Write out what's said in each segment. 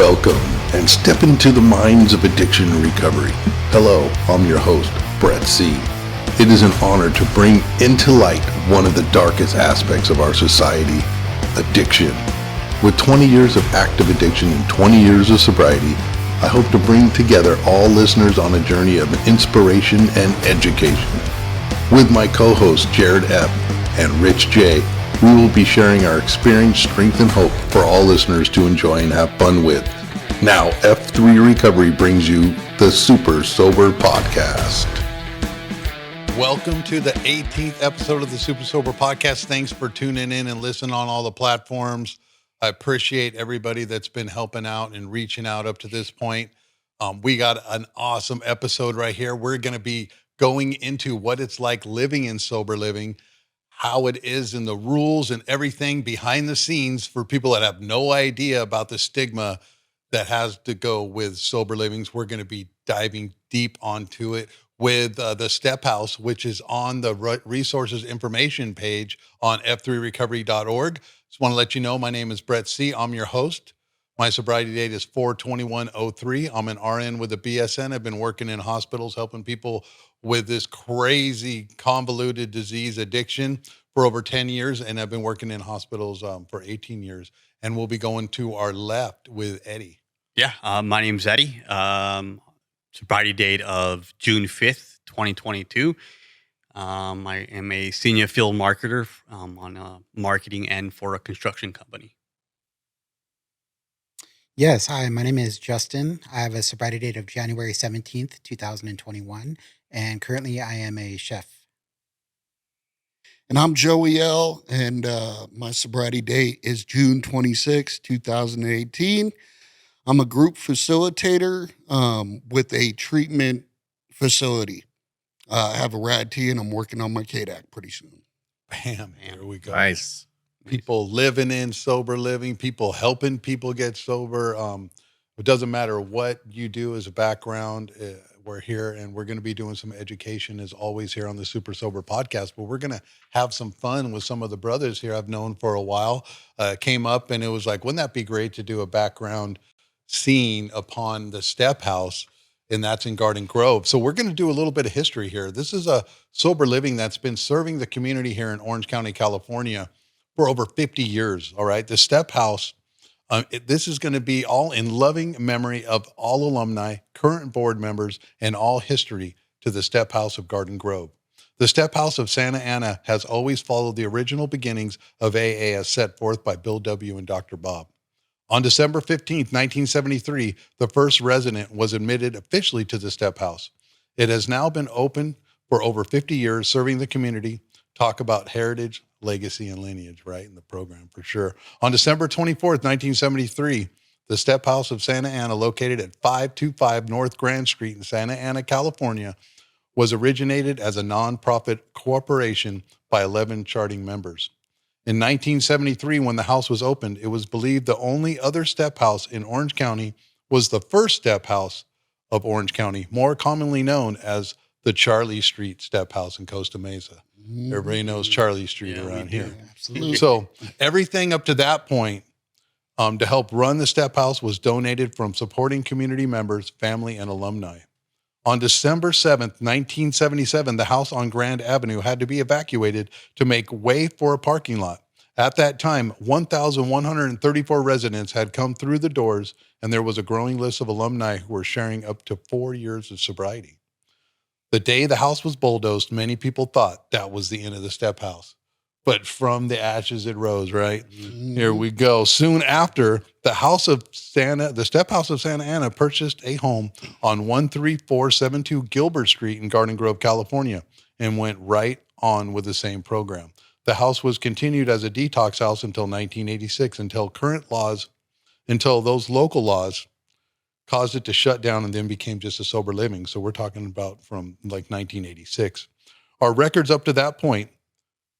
Welcome and step into the minds of addiction and recovery. Hello, I'm your host, Brett C. It is an honor to bring into light one of the darkest aspects of our society, addiction. With 20 years of active addiction and 20 years of sobriety, I hope to bring together all listeners on a journey of inspiration and education. With my co-hosts Jared F. and Rich J., we will be sharing our experience, strength, and hope for all listeners to enjoy and have fun with. Now, F3 Recovery brings you the Super Sober Podcast. Welcome to the 18th episode of the Super Sober Podcast. Thanks for tuning in and listening on all the platforms. I appreciate everybody that's been helping out and reaching out up to this point. We got an awesome episode right here. We're going to be going into what it's like living in sober living, how it is and the rules and everything behind the scenes for people that have no idea about the stigma that has to go with sober livings. We're going to be diving deep onto it with the Step House, which is on the resources information page on f3recovery.org. Just want to let you know, my name is Brett C. I'm your host. My sobriety date is 4/21/03. I'm an RN with a BSN. I've been working in hospitals, helping people with this crazy convoluted disease addiction for over 10 years. And I've been working in hospitals for 18 years. And we'll be going to our left with Eddie. Yeah, my name's Eddie. Sobriety date of June 5th, 2022. I am a senior field marketer on marketing end for a construction company. Yes, hi, my name is Justin. I have a sobriety date of January 17th, 2021, and currently I am a chef. And I'm Joey L., and my sobriety date is June 26, 2018. I'm a group facilitator with a treatment facility. I have a RAD-T, and I'm working on my KDAC pretty soon. Bam, here we go. Nice. People living in sober living, people helping people get sober. It doesn't matter what you do as a background. We're here and we're going to be doing some education as always here on the Super Sober Podcast, but we're going to have some fun with some of the brothers here I've known for a while. Came up and it was like, wouldn't that be great to do a background scene upon the Step House? And that's in Garden Grove. So we're going to do a little bit of history here. This is a sober living that's been serving the community here in Orange County, California for over 50 years. All right. The Step House, this is going to be all in loving memory of all alumni, current board members, and all history to the Step House of Garden Grove. The Step House of Santa Ana has always followed the original beginnings of AA as set forth by Bill W. and Dr. Bob. On December 15th, 1973, the first resident was admitted officially to the Step House. It has now been open for over 50 years, serving the community. Talk about heritage, legacy, and lineage, right, in the program for sure. On December 24th, 1973, the Step House of Santa Ana, located at 525 North Grand Street in Santa Ana, California, was originated as a nonprofit corporation by 11 charting members. In 1973, when the house was opened, it was believed the only other Step House in Orange County was the first Step House of Orange County, more commonly known as the Charlie Street Step House in Costa Mesa. Everybody knows Charlie Street around here. Absolutely. So everything up to that point to help run the Step House was donated from supporting community members, family, and alumni. On December 7th, 1977, the house on Grand Avenue had to be evacuated to make way for a parking lot. At that time, 1,134 residents had come through the doors, and there was a growing list of alumni who were sharing up to 4 years of sobriety. The day the house was bulldozed, many people thought that was the end of the Step House. But from the ashes it rose, right? Mm-hmm. Here we go. Soon after, the Step House of Santa Ana purchased a home on 13472 Gilbert Street in Garden Grove, California, and went right on with the same program. The house was continued as a detox house until 1986, until those local laws caused it to shut down and then became just a sober living. So we're talking about from like 1986. Our records up to that point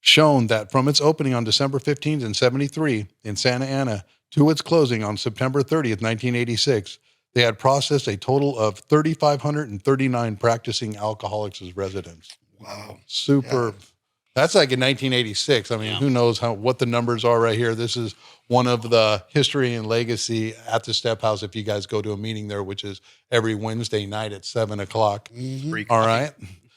shown that from its opening on December 15th and 73 in Santa Ana to its closing on September 30th, 1986, they had processed a total of 3,539 practicing alcoholics as residents. Wow. Super. Yeah. That's like in 1986. I mean, who knows what the numbers are right here. This is one of the history and legacy at the Step House. If you guys go to a meeting there, which is every Wednesday night at 7:00. All right.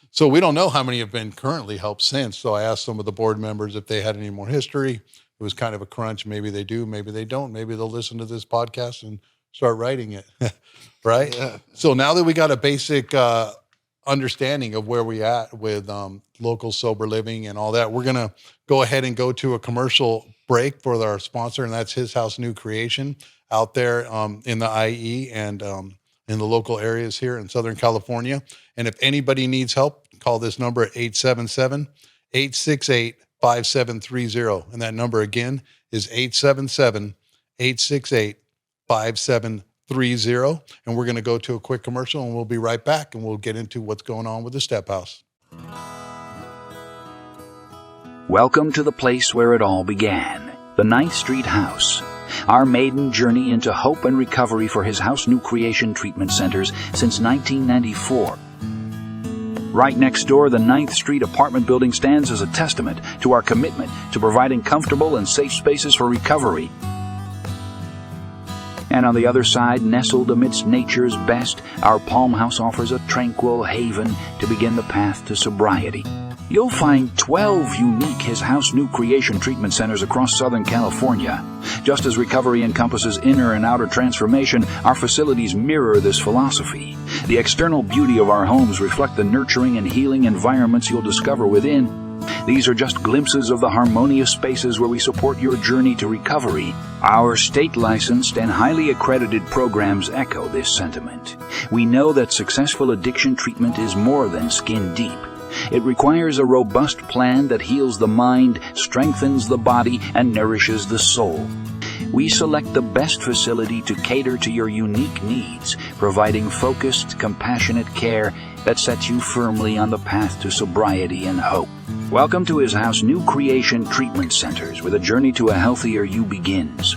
So we don't know how many have been currently helped since. So I asked some of the board members if they had any more history. It was kind of a crunch. Maybe they do, maybe they don't. Maybe they'll listen to this podcast and start writing it. Right. Yeah. So now that we got a basic understanding of where we at with local sober living and all that, we're going to go ahead and go to a commercial break for our sponsor, and that's His House New Creation out there in the IE and in the local areas here in Southern California. And if anybody needs help, call this number at 877-868-5730. And that number again is 877-868-5730. And we're going to go to a quick commercial, and we'll be right back, and we'll get into what's going on with the Step House. Welcome to the place where it all began, the 9th Street House. Our maiden journey into hope and recovery for His House New Creation treatment centers since 1994. Right next door, the 9th Street apartment building stands as a testament to our commitment to providing comfortable and safe spaces for recovery. And on the other side, nestled amidst nature's best, our Palm House offers a tranquil haven to begin the path to sobriety. You'll find 12 unique His House New Creation treatment centers across Southern California. Just as recovery encompasses inner and outer transformation, our facilities mirror this philosophy. The external beauty of our homes reflect the nurturing and healing environments you'll discover within. These are just glimpses of the harmonious spaces where we support your journey to recovery. Our state-licensed and highly accredited programs echo this sentiment. We know that successful addiction treatment is more than skin deep. It requires a robust plan that heals the mind, strengthens the body, and nourishes the soul. We select the best facility to cater to your unique needs, providing focused, compassionate care that sets you firmly on the path to sobriety and hope. Welcome to His House New Creation Treatment Centers, where the journey to a healthier you begins.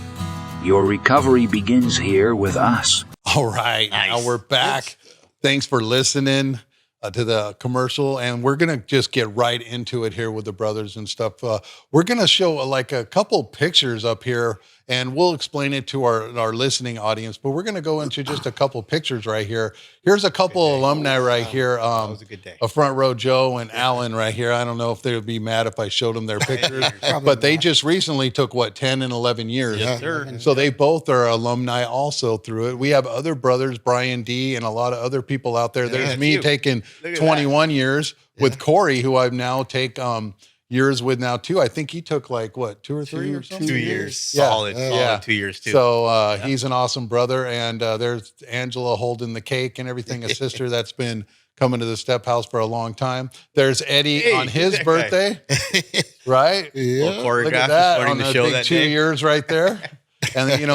Your recovery begins here with us. All right. Nice. Now we're back. Thanks for listening to the commercial, and we're going to just get right into it here with the brothers and stuff. We're going to show like a couple pictures up here, and we'll explain it to our listening audience, but we're going to go into just a couple pictures right here. Here's a couple alumni right here. That was a good day. A front row Joe and Alan right here. I don't know if they would be mad if I showed them their pictures, but they just recently took 10 and 11 years. Yes, sir. So they both are alumni also through it. We have other brothers, Brian D, and a lot of other people out there. There's me taking 21 years with Corey, who I've now take years with now too. I think he took 2 or 3 or something. 2 years. Solid 2 years too. So he's an awesome brother. And there's Angela holding the cake and everything, a sister that's been coming to the Step House for a long time. There's Eddie on his birthday, right? Yeah. Look at that on the big 2 years right there. And then,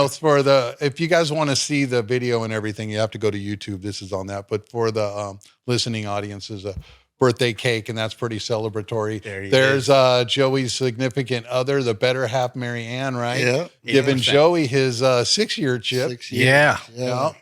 if you guys want to see the video and everything, you have to go to YouTube. This is on that. But for the listening audience, is a birthday cake, and that's pretty celebratory. There's Joey's significant other, the better half, Mary Ann, right? Yeah. Giving Joey his 6-year chip. 6 years. Yeah.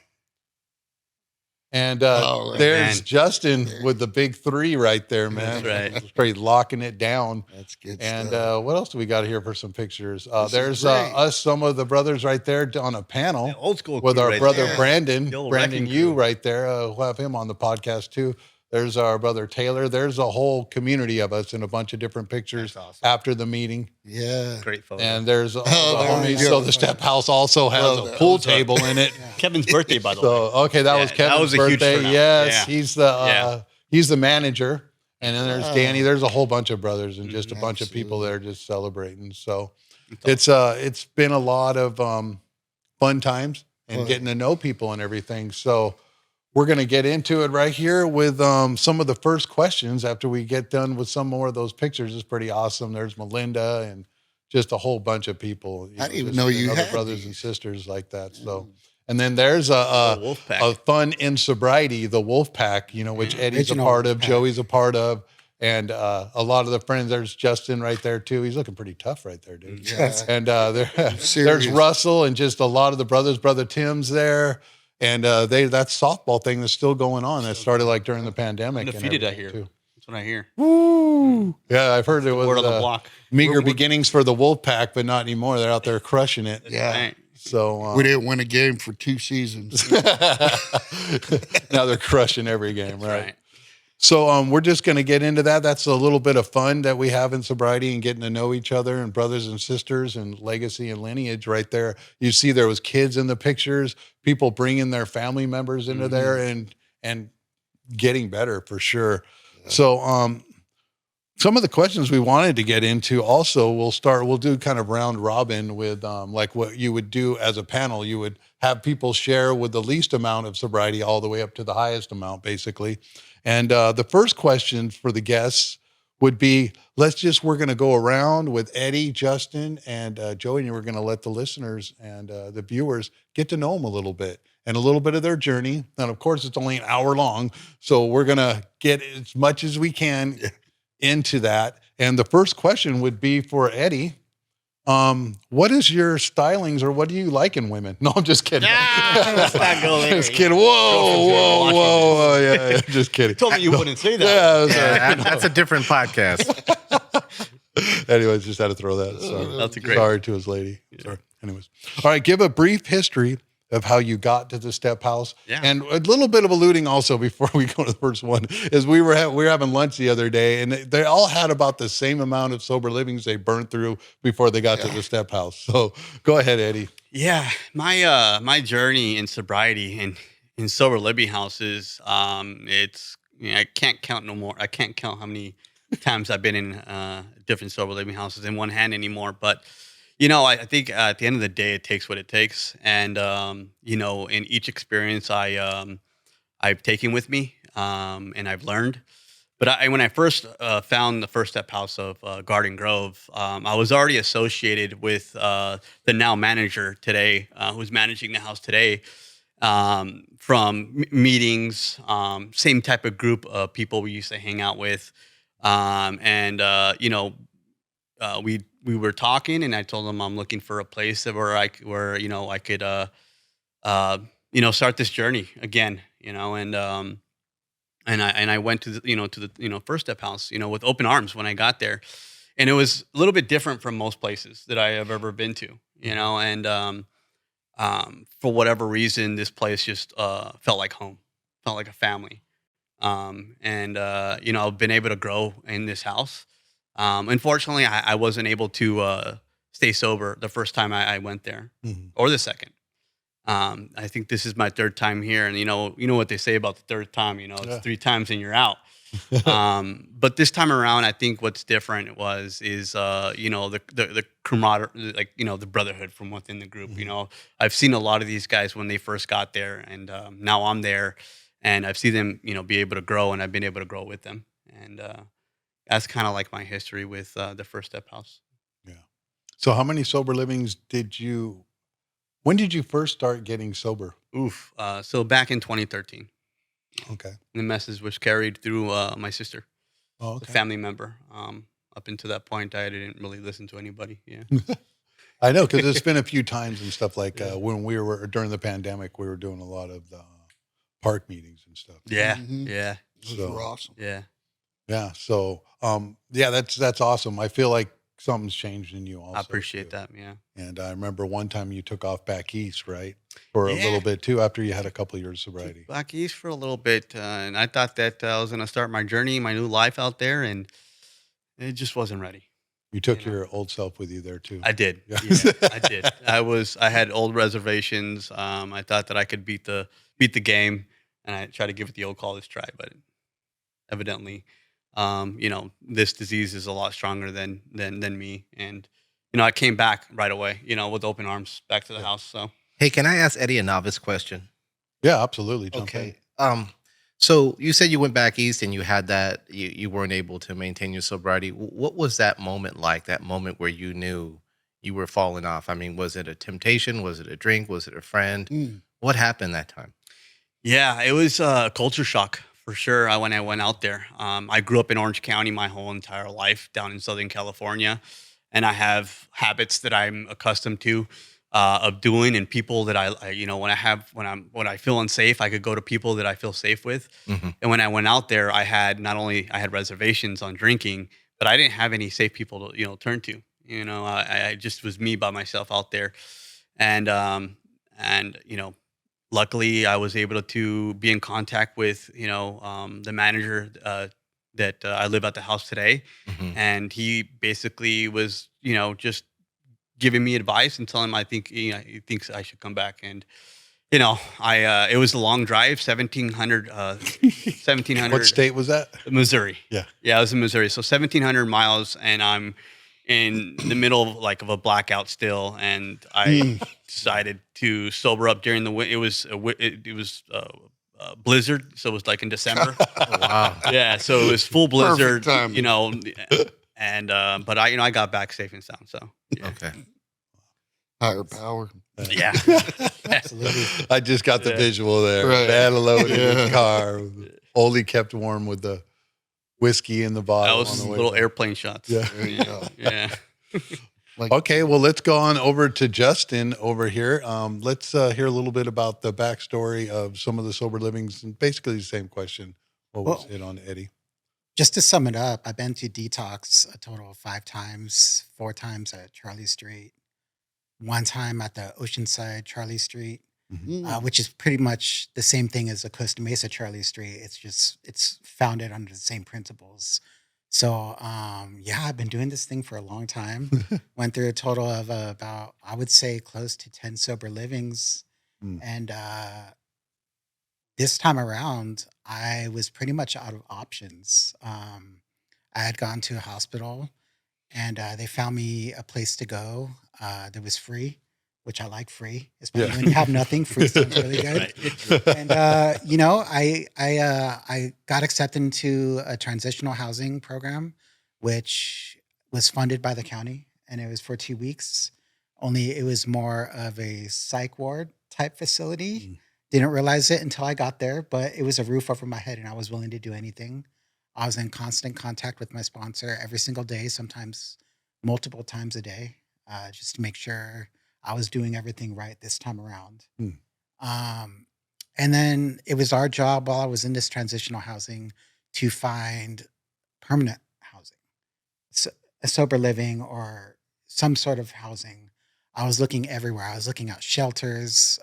And there's Justin with the big 3 right there, man. That's right. Pretty locking it down. That's good And stuff. what else do we got here for some pictures? There's us, some of the brothers right there on a panel. Old school with our right brother there. Brandon. The old Brandon wrecking Yu crew. right there. We'll have him on the podcast too. There's our brother Taylor. There's a whole community of us in a bunch of different pictures after the meeting. Yeah. Great photo. And there's all the there you homies. go. So the Step House also has a pool table in it. Kevin's birthday, by the way. So okay, that was Kevin's was a huge birthday. turnout. Yes, Yeah. he's the manager. And then there's Danny. There's a whole bunch of brothers and just a bunch of people there just celebrating. So it's been a lot of fun times and getting to know people and everything. So we're going to get into it right here with some of the first questions after we get done with some more of those pictures. It's pretty awesome. There's Melinda and just a whole bunch of people. I didn't even know you other had brothers these. and sisters like that. So, and then there's a fun in sobriety, the Wolf Pack, which Eddie's Original a part of, Wolf Pack. Joey's a part of, and a lot of the friends. There's Justin right there too. He's looking pretty tough right there, dude. Yeah. And there's serious. Russell and just a lot of the brothers. Brother Tim's there. And that softball thing that's still going on. That started during the pandemic. Undefeated and out here. too. what I hear. Woo! Yeah, I've heard it was Word on the block. meager beginnings for the Wolfpack, but not anymore. They're out there crushing it. Yeah. Right. So We didn't win a game for 2 seasons. now they're crushing every game, That's right. So we're just going to get into that. That's a little bit of fun that we have in sobriety and getting to know each other and brothers and sisters and legacy and lineage right there. You see there was kids in the pictures, people bringing their family members into there and getting better for sure. Yeah. So some of the questions we wanted to get into also, we'll do kind of round robin with like what you would do as a panel. You would have people share with the least amount of sobriety all the way up to the highest amount, basically. And the first question for the guests would be, we're going to go around with Eddie, Justin, and Joey, and we're going to let the listeners and the viewers get to know them a little bit and a little bit of their journey. And of course, it's only an hour long, so we're going to get as much as we can into that. And the first question would be for Eddie. What is your stylings or what do you like in women? No, I'm just kidding. Let's not go there. Just kidding. Whoa. Yeah, just kidding. You told me you wouldn't say that. Yeah, that's a different podcast. Anyways, just had to throw that. Sorry. That's a great. Sorry to his lady. Yeah. Sorry. Anyways. All right. Give a brief history of how you got to the step house. Yeah. And a little bit of alluding also before we go to the first one is we were having lunch the other day and they all had about the same amount of sober livings they burned through before they got to the step house. So go ahead, Eddie. Yeah. My journey in sobriety and in sober living houses, it's, I can't count no more. I can't count how many times I've been in different sober living houses in one hand anymore. But I think at the end of the day, it takes what it takes. And, in each experience I've taken with me and I've learned. But when I first found the first step house of Garden Grove, I was already associated with the now manager today, who's managing the house today, from meetings, same type of group of people we used to hang out with. We were talking, and I told him I'm looking for a place where I could start this journey again, and I went to the first step house, with open arms when I got there, and it was a little bit different from most places that I have ever been to, and for whatever reason, this place just felt like home, felt like a family, I've been able to grow in this house. Unfortunately, I wasn't able to stay sober the first time I went there, or the second. I think this is my third time here, and you know what they say about the third time. It's 3 times and you're out. But this time around, I think what's different is the camaraderie, like the brotherhood from within the group. I've seen a lot of these guys when they first got there, and now I'm there, and I've seen them be able to grow, and I've been able to grow with them, and that's kind of like my history with the first step house. Yeah. So how many sober livings when did you first start getting sober? So back in 2013. Okay. The message was carried through my sister, a family member. Up until that point, I didn't really listen to anybody. Yeah. I know, because it's been a few times and stuff like when we were, during the pandemic, we were doing a lot of the park meetings and stuff. Yeah. Yeah. Those were awesome. Yeah. Yeah. So, that's awesome. I feel like something's changed in you also. I appreciate that. Yeah. And I remember one time you took off back east, right? For a little bit too, after you had a couple of years of sobriety. Back east for a little bit. And I thought that I was going to start my journey, my new life out there. And it just wasn't ready. You took your old self with you there too. I did. Yeah, I did. I had old reservations. I thought that I could beat the game, and I tried to give it the old college try, but evidently, this disease is a lot stronger than me. And, I came back right away, with open arms back to the house. So, Hey, can I ask Eddie a novice question? Yeah, absolutely. Jump Okay. So you said you went back east and you had that, you weren't able to maintain your sobriety. What was that moment like, that moment where you knew you were falling off? I mean, was it a temptation? Was it a drink? Was it a friend? What happened that time? Yeah, it was a culture shock for sure when I went out there. I grew up in Orange County my whole entire life down in Southern California, and I have habits that I'm accustomed to. of doing, and people that I you know, when I feel unsafe, I could go to people that I feel safe with. Mhm. And when I went out there, I had not only I had reservations on drinking, but I didn't have any safe people to, you know, turn to. You know, I just was me by myself out there, and you know, luckily I was able to be in contact with, you know, the manager that I live at the house today, Mhm. and he basically was, you know, just giving me advice and telling him I think, you know, he thinks I should come back. And you know, it was a long drive, 1700 What state was that? Missouri. Yeah. Yeah, I was in Missouri. So 1,700 miles, and I'm in the middle of of a blackout still. And I decided to sober up during the winter. It was blizzard, so it was like in December. Oh, wow. Yeah, so it was full blizzard. timing. You know, and but I got back safe and sound. So yeah. Okay. Higher power. Yeah. Absolutely. I just got the Yeah. visual there. Right. Bad loaded in Yeah. the car, only kept warm with the whiskey in the That bottle. was on the way little back. airplane shots. Yeah. There you go. Yeah. Like, Okay, well, let's go on over to Justin over here. Let's hear a little bit about the backstory of some of the sober livings, and basically the same question. What was Well- it on Eddie? Just to sum it up, I've been to detox a total of 5 times, 4 times at Charlie Street, 1 time at the Oceanside Charlie Street, which is pretty much the same thing as the Costa Mesa Charlie Street. It's founded under the same principles. So, yeah, I've been doing this thing for a long time. Went through a total of about, I would say, close to 10 sober livings. Mm. And this time around, I was pretty much out of options. I had gone to a hospital, and they found me a place to go that was free, which I like free, especially Yeah. when you have nothing. Free sounds really good. And you know, I got accepted into a transitional housing program, which was funded by the county, and it was for 2 weeks. Only it was more of a psych ward type facility. Mm. Didn't realize it until I got there, but it was a roof over my head, and I was willing to do anything. I was in constant contact with my sponsor every single day, sometimes multiple times a day, just to make sure I was doing everything right this time around. Hmm. And then it was our job while I was in this transitional housing to find permanent housing, so, a sober living or some sort of housing. I was looking everywhere. I was looking at shelters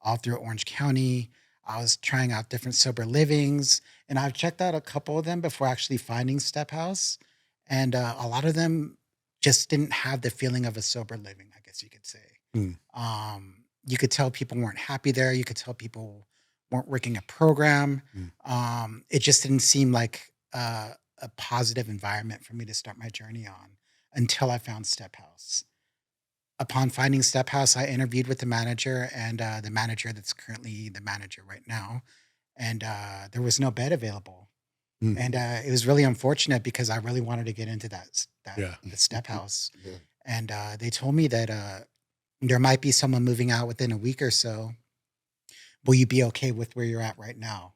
all through Orange County. I was trying out different sober livings, and I've checked out a couple of them before actually finding Step House. And a lot of them just didn't have the feeling of a sober living, I guess you could say. Mm. You could tell people weren't happy there. You could tell people weren't working a program. It just didn't seem like a positive environment for me to start my journey on until I found Step House. Upon finding Step House, I interviewed with the manager and the manager that's currently the manager right now. And there was no bed available. Mm. And it was really unfortunate because I really wanted to get into Yeah. the Step House. Yeah. And they told me that there might be someone moving out within a week or so. Will you be okay with where you're at right now?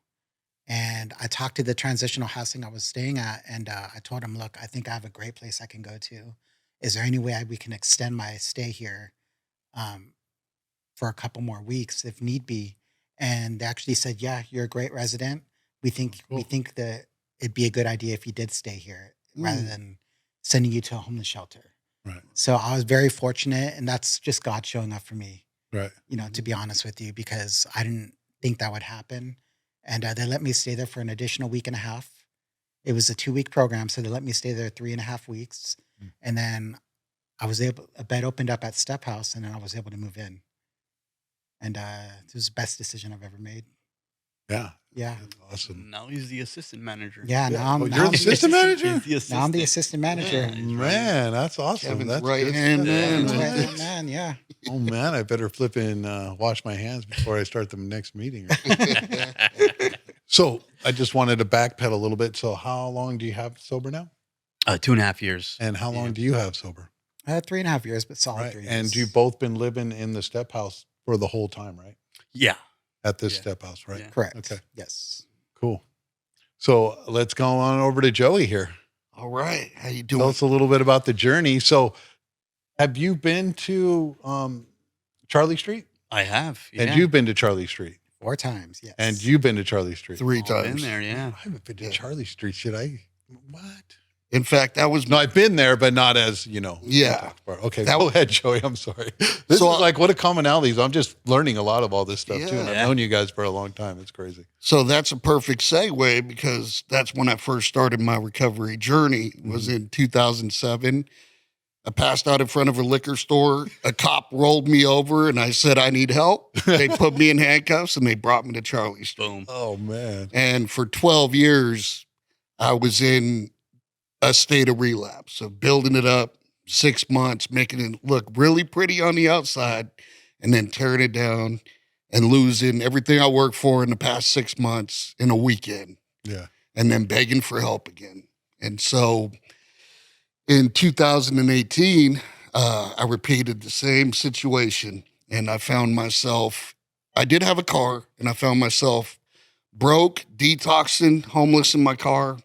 And I talked to the transitional housing I was staying at, and I told him, look, I think I have a great place I can go to. Is there any way we can extend my stay here for a couple more weeks if need be? And they actually said, yeah, you're a great resident. We think that it'd be a good idea if you did stay here rather than sending you to a homeless shelter. Right. So I was very fortunate, and that's just God showing up for me, Right. you know, to be honest with you, because I didn't think that would happen. And they let me stay there for an additional week and a half. It was a 2-week program, so they let me stay there 3.5 weeks. Mm. And then a bed opened up at Step House, and then I was able to move in. And it was the best decision I've ever made. Yeah. Yeah. That's awesome. Now he's the assistant manager. Yeah. Now I'm, Oh, now you're I'm the assistant manager? He's the Now I'm the assistant. assistant manager. Yeah. Man, that's awesome. Kevin's That's right good hand stuff. man. That's Yeah. right, man. Yeah. Oh man, I better flip and wash my hands before I start the next meeting. So I just wanted to backpedal a little bit. So how long do you have sober now? 2.5 years. And how long do you have sober? 3.5 years, but solid Right. 3 years. And you've both been living in the Step House for the whole time, right? Yeah. At this Yeah. Step House, right? Yeah. Correct. Okay. Yes. Cool. So let's go on over to Joey here. All right. How you Tell doing? us a little bit about the journey. So Have you been to Charlie Street? I have. Yeah. And you've been to Charlie Street. 4 times, yes. And you've been to Charlie Street. 3 I've times. been there, yeah. I haven't been to Yeah. Charlie Street. Should I? What? In fact, that was No, I've been there, but not as, Yeah. Okay, That go was- ahead, Joey. I'm sorry. This So, is like, what a commonalities. I'm just learning a lot of all this stuff too. And I've Yeah. known you guys for a long time. It's crazy. So that's a perfect segue because that's when I first started my recovery journey. Was in 2007. I passed out in front of a liquor store. A cop rolled me over and I said, I need help. They put me in handcuffs and they brought me to Charlie Street. Boom. Oh, man. And for 12 years, I was in a state of relapse of building it up 6 months, making it look really pretty on the outside, and then tearing it down and losing everything I worked for in the past 6 months in a weekend, Yeah. and then begging for help again. And so in 2018, I repeated the same situation, and I found myself, I did have a car, and I found myself broke, detoxing, homeless in my car.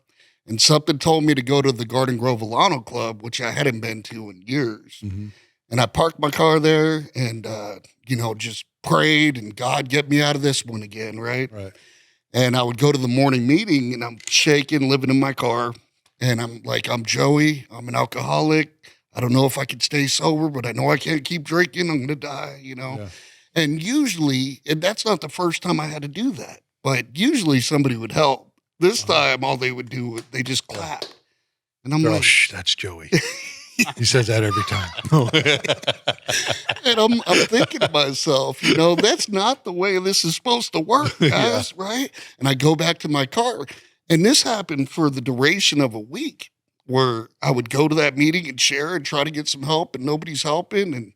And something told me to go to the Garden Grove Alano Club, which I hadn't been to in years. Mm-hmm. And I parked my car there and, just prayed and God, get me out of this one again, right? Right. And I would go to the morning meeting and I'm shaking, living in my car. And I'm like, I'm Joey. I'm an alcoholic. I don't know if I can stay sober, but I know I can't keep drinking. I'm going to die, Yeah. And usually, and that's not the first time I had to do that, but usually somebody would help. This time, all they would do was they just clap. And I'm They're all, like, shh, that's Joey. He says that every time. and I'm thinking to myself, that's not the way this is supposed to work, guys, right? And I go back to my car. And this happened for the duration of a week where I would go to that meeting and share and try to get some help and nobody's helping. And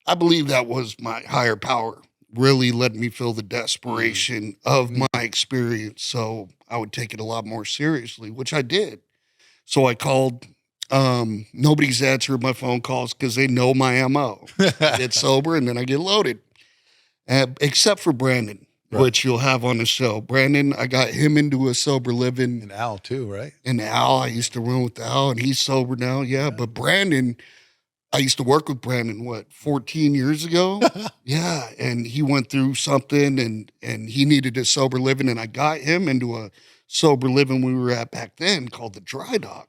I believe that was my higher power really let me feel the desperation of my experience. So I would take it a lot more seriously, which I did. So I called. Nobody's answered my phone calls because they know my MO. I get sober and then I get loaded. Except for Brandon, Right. which you'll have on the show. Brandon, I got him into a sober living. And Al, too, right? And Al, I used to run with Al, and he's sober now. Yeah, but Brandon, I used to work with Brandon, 14 years ago? Yeah, and he went through something, and he needed a sober living, and I got him into a sober living we were at back then called the Dry Dock.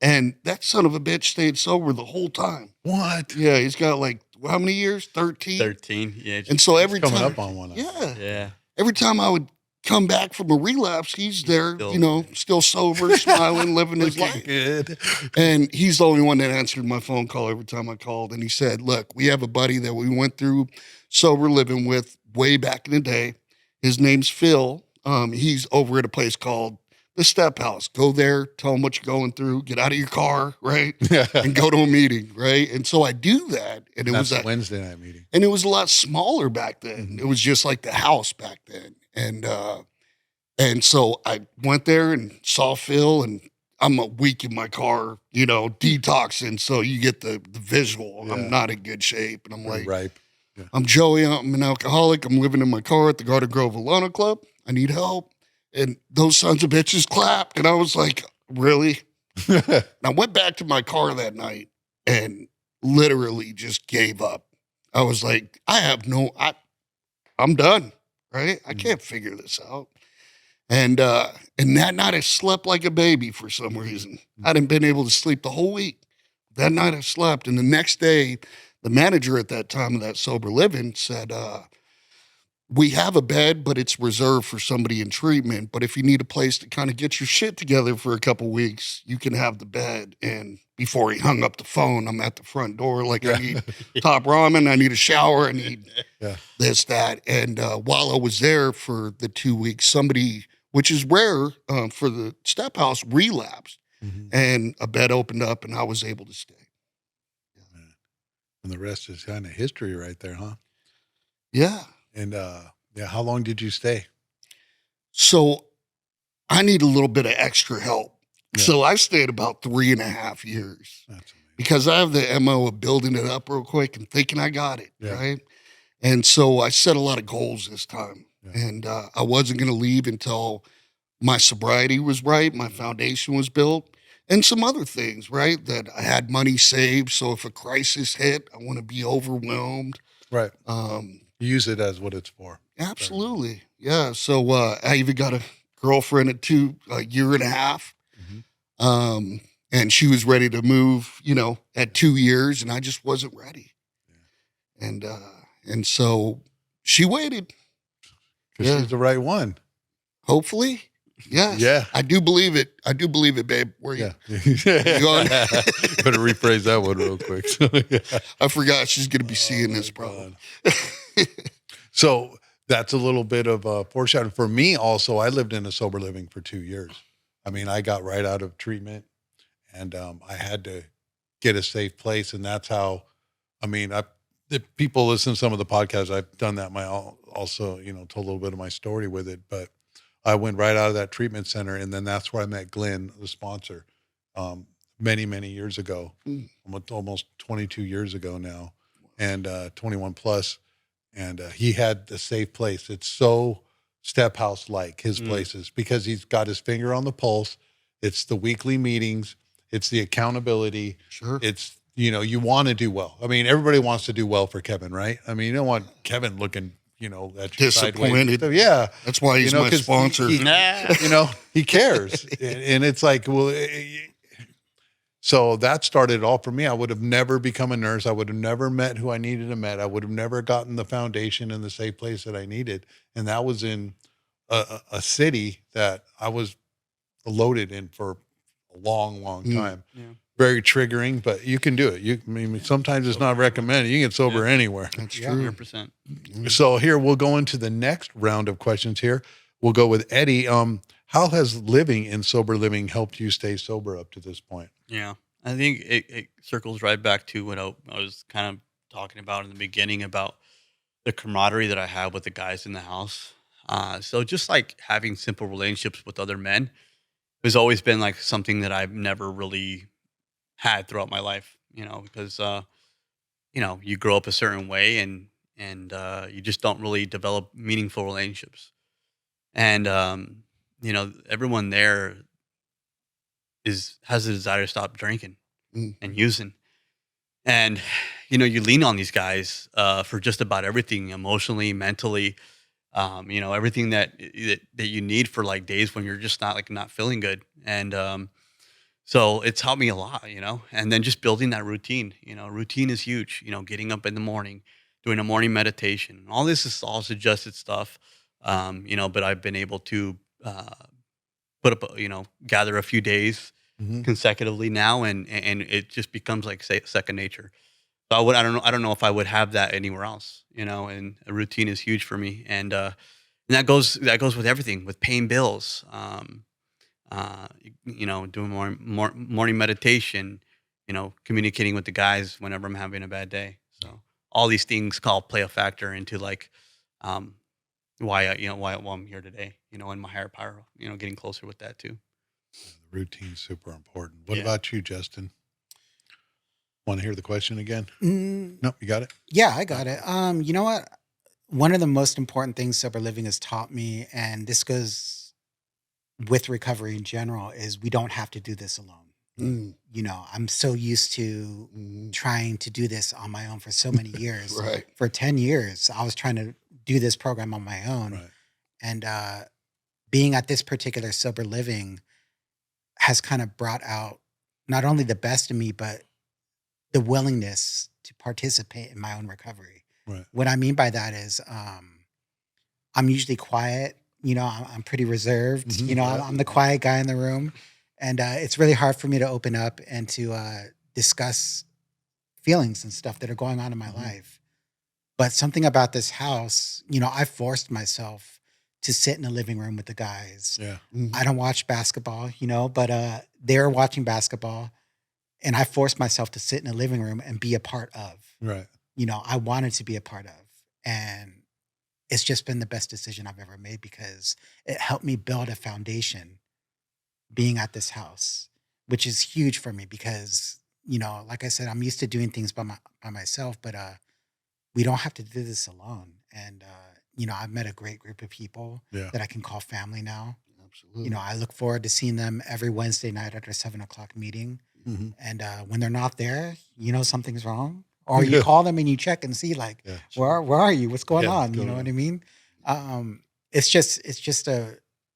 And that son of a bitch stayed sober the whole time. What? Yeah, he's got like, how many years? 13? 13. Yeah. And so every Coming time, up on one. yeah, Yeah. every time I would come back from a relapse, he's there, Still- still sober, smiling, living his Looking life. good. And he's the only one that answered my phone call every time I called. And he said, look, we have a buddy that we went through sober living with way back in the day. His name's Phil. He's over at a place called the Step House. Go there, tell him what you're going through, get out of your car, right? And go to a meeting, right? And so I do that. And it was That's that Wednesday night meeting. and it was a lot smaller back then. It was just like the house back then. And so I went there and saw Phil, and I'm a week in my car, detoxing. So you get the visual. Yeah. I'm not in good shape. And I'm Pretty like, ripe. I'm Joey. I'm an alcoholic. I'm living in my car at the Garden Grove Alano Club. I need help. And those sons of bitches clapped. And I was like, really? And I went back to my car that night and literally just gave up. I was like, I'm done, right? I can't figure this out. And that night I slept like a baby for some reason. I hadn't been able to sleep the whole week. That night I slept. And the next day, the manager at that time of that sober living said, we have a bed, but it's reserved for somebody in treatment. But if you need a place to kind of get your shit together for a couple weeks, you can have the bed. And before he hung up the phone, I'm at the front door like, I need top ramen, I need a shower, I need this, that. And while I was there for the 2 weeks, somebody, which is rare for the Step House, relapsed. And a bed opened up and I was able to stay. And the rest is kind of history right there, huh? Yeah. And how long did you stay? So I need a little bit of extra help. Yeah. So I stayed about 3.5 years That's amazing. because I have the MO of building it up real quick and thinking I got it, Yeah. right? And so I set a lot of goals this time. Yeah. And I wasn't going to leave until my sobriety was right, my foundation was built. and some other things, right? That I had money saved. So if a crisis hit, I want to be overwhelmed. Right. Um, Use it as what it's for. absolutely. Yeah. So I even got a girlfriend at a year and a half. Mhm. And she was ready to move, at 2 years, and I just wasn't ready. And so she waited. Because Yeah. she's the right one. Hopefully. Yes. Yeah. I do believe it. Babe. Where you? Yeah. on? Better rephrase that one real quick. So, yeah. I forgot she's going to be seeing Oh, this my problem. God. So that's a little bit of a foreshadowing. For me also, I lived in a sober living for 2 years. I mean, I got right out of treatment and I had to get a safe place. And that's how, I mean, if people listen to some of the podcasts, I've done that also, told a little bit of my story with it, but I went right out of that treatment center. And then that's where I met Glenn, the sponsor, many, many years ago, almost 22 years ago now, and 21 plus. And he had the safe place. It's so step house like his places because he's got his finger on the pulse. It's the weekly meetings. It's the accountability. Sure. It's, you want to do well. I mean, everybody wants to do well for Kevin, right? I mean, you don't want Kevin looking, at you Disappointed. sideways. Yeah. That's why he's my 'cause sponsor. he cares. And it's like, well, so that started it all for me. I would have never become a nurse. I would have never met who I needed to meet. I would have never gotten the foundation and the safe place that I needed. And that was in a city that I was loaded in for a long, long time. Yeah. Very triggering, but you can do it. Sometimes it's not recommended. You can get sober anywhere. That's Yeah. true. 100%. So here we'll go into the next round of questions here. We'll go with Eddie. How has living in sober living helped you stay sober up to this point? Yeah. I think it circles right back to what I was kind of talking about in the beginning about the camaraderie that I have with the guys in the house. So just like having simple relationships with other men has always been like something that I've never really had throughout my life, because, you grow up a certain way and you just don't really develop meaningful relationships. And, everyone there has a desire to stop drinking and using. And, you lean on these guys for just about everything, emotionally, mentally, everything that you need for like days when you're just not feeling good. And so it's helped me a lot, and then just building that routine. Routine is huge, getting up in the morning, doing a morning meditation. All this is all suggested stuff, but I've been able to put up, gather a few days consecutively now, and it just becomes like second nature. So I don't know if I would have that anywhere else, and a routine is huge for me. And that goes with everything, with paying bills, doing more morning meditation, communicating with the guys whenever I'm having a bad day. So all these things play a factor into like, why I'm here today, and my higher power, getting closer with that too. The routine's super important. What Yeah. about you, Justin? Want to hear the question again? Mm, No, you got it? yeah, I got it. You know what? One of the most important things sober living has taught me, and this goes with recovery in general, is we don't have to do this alone. Mm, I'm so used to trying to do this on my own for so many years. right. For 10 years, I was trying to do this program on my own. Right. And being at this particular sober living has kind of brought out not only the best in me, but the willingness to participate in my own recovery. Right. What I mean by that is I'm usually quiet. I'm pretty reserved. Mhm. I'm the quiet guy in the room. And it's really hard for me to open up and to discuss feelings and stuff that are going on in my life. But something about this house, I forced myself to sit in the living room with the guys. Yeah. I don't watch basketball, but they're watching basketball. And I forced myself to sit in the living room and be a part of. Right. I wanted to be a part of. And it's just been the best decision I've ever made because it helped me build a foundation being at this house, which is huge for me because, like I said, I'm used to doing things by myself, but we don't have to do this alone. And, I've met a great group of people Yeah. that I can call family now. Absolutely. You know, I look forward to seeing them every Wednesday night at our 7 o'clock meeting. Mhm. And when they're not there, you know something's wrong. Or you call them and you check and see, like, Yeah. where are you? What's going Yeah, what's on? You going know on? what I mean?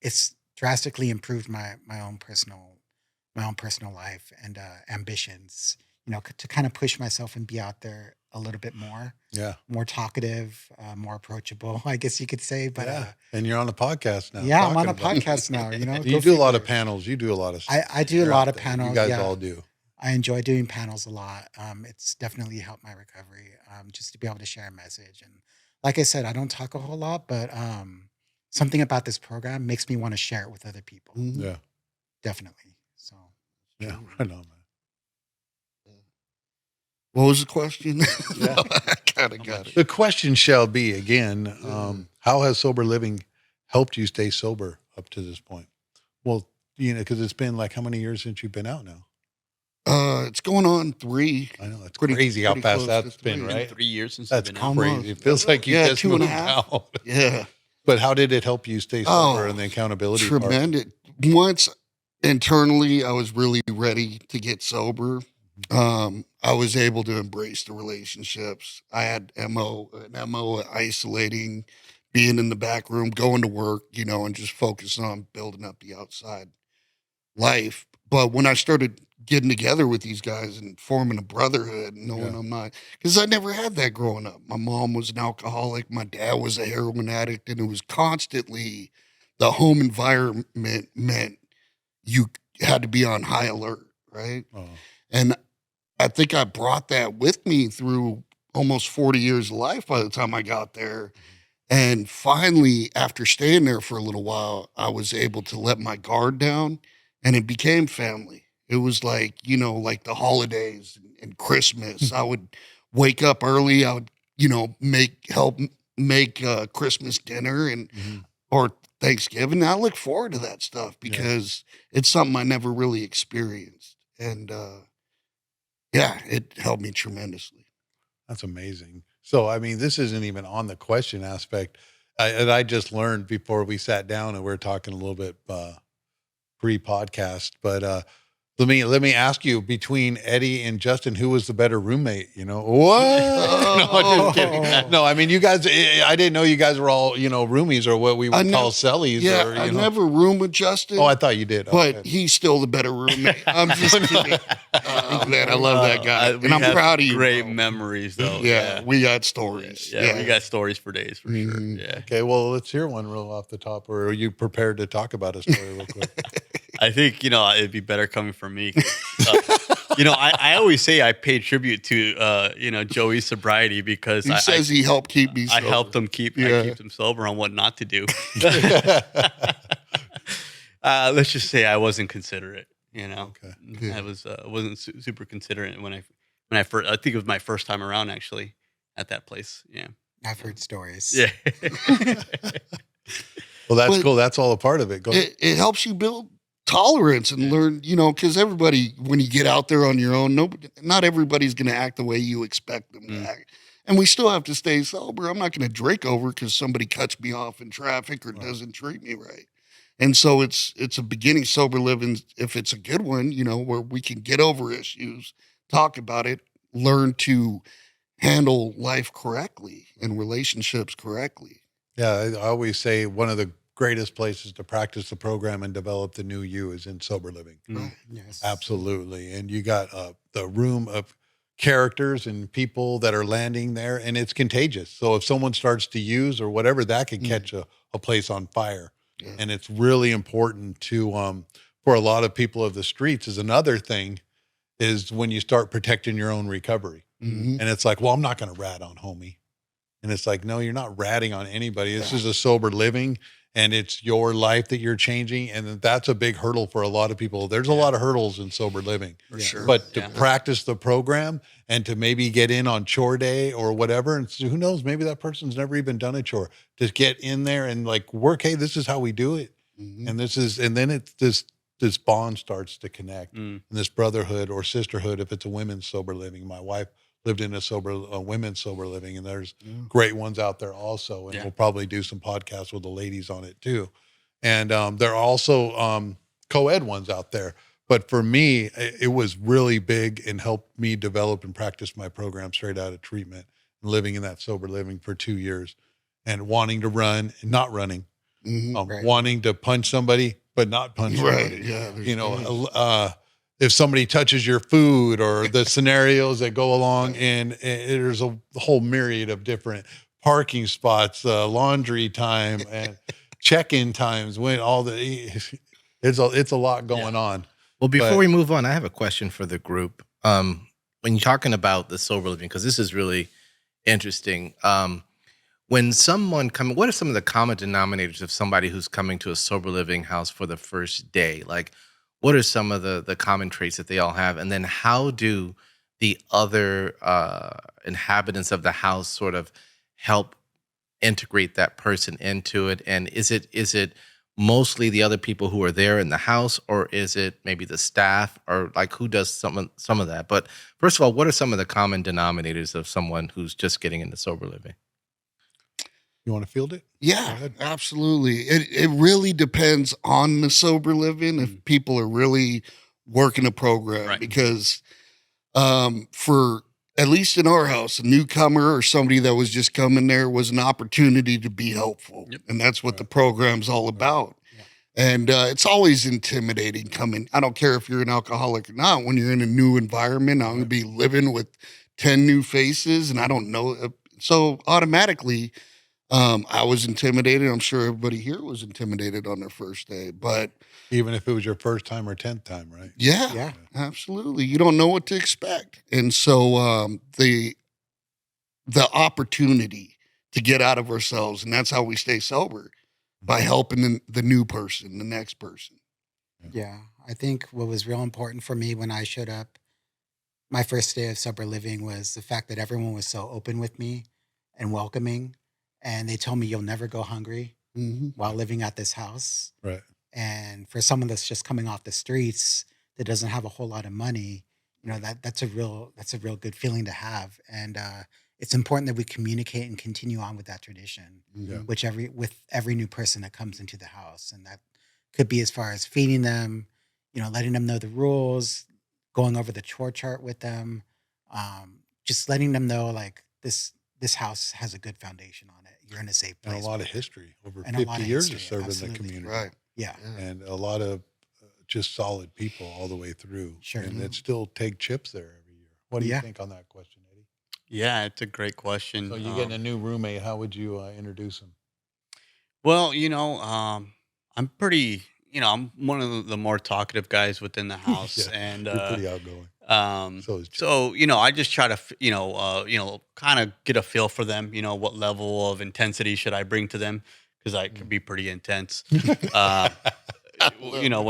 It's drastically improved my own personal life and ambitions. You know, to kind of push myself and be out there a little bit more. Yeah. More talkative, more approachable, I guess you could say. But yeah. And you're on the podcast now. yeah, I'm on talking a about it. podcast now. You know, You go do a lot of figure. panels. You do a lot of I do a you're lot out of there. panels. You guys Yeah. all do. I enjoy doing panels a lot. It's definitely helped my recovery, just to be able to share a message. And like I said, I don't talk a whole lot, but something about this program makes me want to share it with other people. Mhm. Yeah. Definitely. So Yeah. Right on, man. What was the question? Yeah. I kind of got it. The question shall be again, how has sober living helped you stay sober up to this point? Well, you know, because it's been like how many years since you've been out now? It's going on 3. I know it's Pretty- crazy how pretty fast close that's to been, 3. right? 3 years since That's I've been out. Almost. crazy. It feels like you Yeah, just 2.5. moved out. Yeah. But how did it help you stay sober Oh, and the accountability part? Tremendous. Once internally, I was really ready to get sober. I was able to embrace the relationships. I had an MO isolating, being in the back room, going to work, you know, and just focusing on building up the outside life. But when I started getting together with these guys and forming a brotherhood and knowing Yeah. I'm not, because I never had that growing up. My mom was an alcoholic. My dad was a heroin addict. And it was constantly the home environment meant you had to be on high alert, right? Oh, And I think I brought that with me through almost 40 years of life by the time I got there. And finally, after staying there for a little while, I was able to let my guard down and it became family. It was like, you know, like the holidays and Christmas. I would wake up early. I would, you know, help make Christmas dinner and or Thanksgiving. I look forward to that stuff because it's something I never really experienced. And yeah, it helped me tremendously. that's amazing. So, I mean, this isn't even on the question aspect. And I just learned before we sat down and we were talking a little bit pre-podcast, but let me ask you, between Eddie and Justin, who was the better roommate? You know, what? No, I'm just kidding. No, I mean, you guys. I didn't know you guys were all, you know, roomies or what we would call cellies. Yeah, or, I you know. never roomed with Justin. Oh, I thought you did. But Okay. he's still the better roommate. I'm just kidding. Oh, man, I love that guy. We And I'm have proud of you. Great bro. memories, though. Yeah, we got stories. Yeah, we got stories for days for sure. Mhm. Yeah, Okay, well, let's hear one real off the top. Or are you prepared to talk about a story real quick? I think, you know, it'd be better coming from me. 'Cause, you know, I always say I pay tribute to you know, Joey's sobriety because He says he helped keep me I sober. helped him keep Yeah. I kept him sober on what not to do. Let's just say I wasn't considerate. You know, Okay. I wasn't super considerate when I first. I think it was my first time around actually at that place. Yeah, I've heard stories. yeah. Well, that's But- cool. That's all a part of it. Go. It helps you build tolerance and learn, you know, because everybody, when you get out there on your own, not everybody's going to act the way you expect them to act. And we still have to stay sober. I'm not going to drink over because somebody cuts me off in traffic or doesn't treat me right. And so it's a beginning sober living, if it's a good one, you know, where we can get over issues, talk about it, learn to handle life correctly and relationships correctly. Yeah, I always say one of the greatest places to practice the program and develop the new you is in sober living. Right. Yes. Absolutely. And you got the room of characters and people that are landing there, and it's contagious. So if someone starts to use or whatever, that could catch a place on fire. Yeah. And it's really important to, for a lot of people of the streets, is another thing, is when you start protecting your own recovery. Mhm. And it's like, well, I'm not going to rat on homie. And it's like, no, you're not ratting on anybody. This is a sober living, and it's your life that you're changing. And that's a big hurdle for a lot of people. There's a lot of hurdles in sober living. For sure. But to Yeah. practice the program and to maybe get in on chore day or whatever, and so who knows, maybe that person's never even done a chore. Just get in there and like work, hey, this is how we do it. Mhm. And then it's this bond starts to connect. Mm. And this brotherhood or sisterhood, if it's a women's sober living. My wife lived in a women's sober living, and there's great ones out there also. And Yeah. we'll probably do some podcasts with the ladies on it too. And there are also co-ed ones out there. But for me, it was really big and helped me develop and practice my program straight out of treatment, living in that sober living for 2 years and wanting to run and not running, Right. wanting to punch somebody, but not punch somebody. Yeah. You know, if somebody touches your food or the scenarios that go along, and there's a whole myriad of different parking spots, laundry time, and check-in times, when all the it's a lot going on. Well, before But- we move on, I have a question for the group. When you're talking about the sober living, because this is really interesting. When someone what are some of the common denominators of somebody who's coming to a sober living house for the first day? Like, what are some of the common traits that they all have? And then how do the other inhabitants of the house sort of help integrate that person into it? And is it mostly the other people who are there in the house, or is it maybe the staff, or like who does some of that? But first of all, what are some of the common denominators of someone who's just getting into sober living? You want to field it? Yeah, ahead. absolutely. It really depends on the sober living if people are really working a program, Right. because for at least in our house, a newcomer or somebody that was just coming there was an opportunity to be helpful. Yep. And that's what the program's all about. And it's always intimidating coming. I don't care if you're an alcoholic or not. When you're in a new environment, I'm going to be living with 10 new faces and I don't know. So automatically, I was intimidated. I'm sure everybody here was intimidated on their first day, but Even if it was your first time or 10th time, right? yeah, absolutely. You don't know what to expect. And so the opportunity to get out of ourselves, and that's how we stay sober, by helping the new person, the next person. Yeah. I think what was real important for me when I showed up my first day of sober living was the fact that everyone was so open with me and welcoming. And they told me you'll never go hungry while living at this house. Right. And for someone that's just coming off the streets that doesn't have a whole lot of money, you know, that's a real good feeling to have. And it's important that we communicate and continue on with that tradition, Yeah. with every new person that comes into the house. And that could be as far as feeding them, you know, letting them know the rules, going over the chore chart with them, just letting them know like this house has a good foundation on it. You're in a safe place. And a lot of history, over And a lot 50 of years of history, serving absolutely. the community. Right. Yeah. And a lot of just solid people all the way through. Sure. And that still take chips there every year. What do you Yeah. think on that question, Eddie? Yeah, it's a great question. So you getting a new roommate, how would you introduce him? Well, I'm pretty, I'm one of the more talkative guys within the house, Yeah, and You're pretty outgoing. So is Jeff. so I just try to, kind of get a feel for them. What level of intensity should I bring to them, because I can be pretty intense. When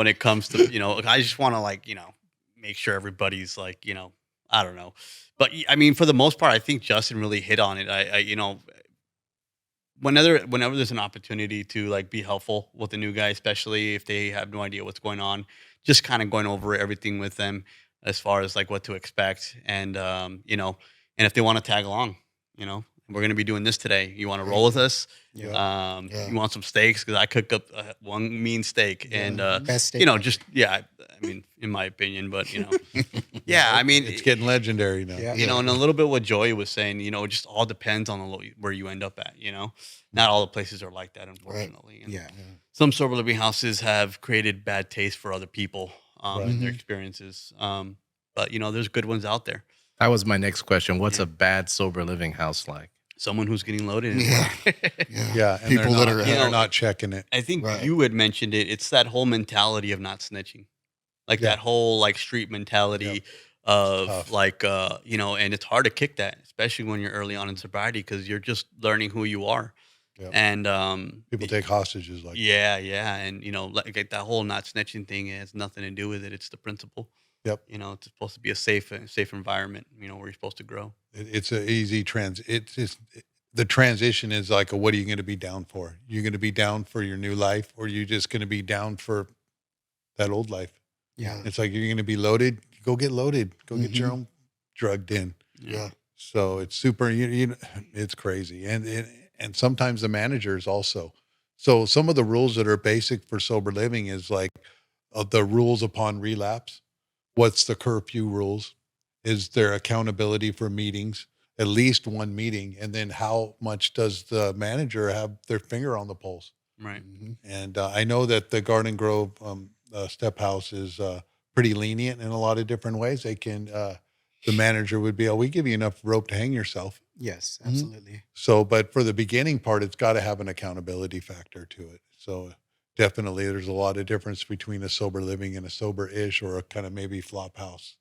it comes to, I just want to make sure everybody's I don't know, but I mean, for the most part, I think Justin really hit on it. Whenever there's an opportunity to be helpful with the new guy, especially if they have no idea what's going on, just kind of going over everything with them as far as what to expect, and and if they want to tag along, we're going to be doing this today. You want to roll with us? Yeah. You want some steaks? Because I cooked up one mean steak, and Best steak ever. I mean, in my opinion, but yeah, I mean, It's getting legendary now. Yeah. and a little bit what Joey was saying, it just all depends on where you end up at, Not all the places are like that, unfortunately. And Yeah. some sober living houses have created bad taste for other people in their experiences. But, there's good ones out there. That was my next question. What's a bad sober living house like? Someone who's getting loaded. in Yeah. Yeah. And People that are they're not checking it. I think Right. you had mentioned it. It's that whole mentality of not snitching. That whole street mentality of tough. and it's hard to kick that, especially when you're early on in sobriety, because you're just learning who you are. Yep. And People take hostages yeah, and that whole not snitching thing has nothing to do with it. It's the principle. Yep. It's supposed to be a safe environment, where you're supposed to grow. It's an easy the transition is what are you going to be down for? You're going to be down for your new life, or you're just going to be down for that old life? Yeah. It's you're going to be loaded. Go get loaded. Go get your own drugged in. Yeah. So it's super. It's crazy, and sometimes the managers also. So some of the rules that are basic for sober living is like the rules upon relapse. What's the curfew rules? Is there accountability for meetings? At least one meeting, and then how much does the manager have their finger on the pulse? Right. And I know that the Garden Grove step house is pretty lenient in a lot of different ways. They can, the manager would be, oh, we give you enough rope to hang yourself. Yes, absolutely. So, but for the beginning part, it's got to have an accountability factor to it. So definitely there's a lot of difference between a sober living and a sober-ish or a kind of maybe flop house.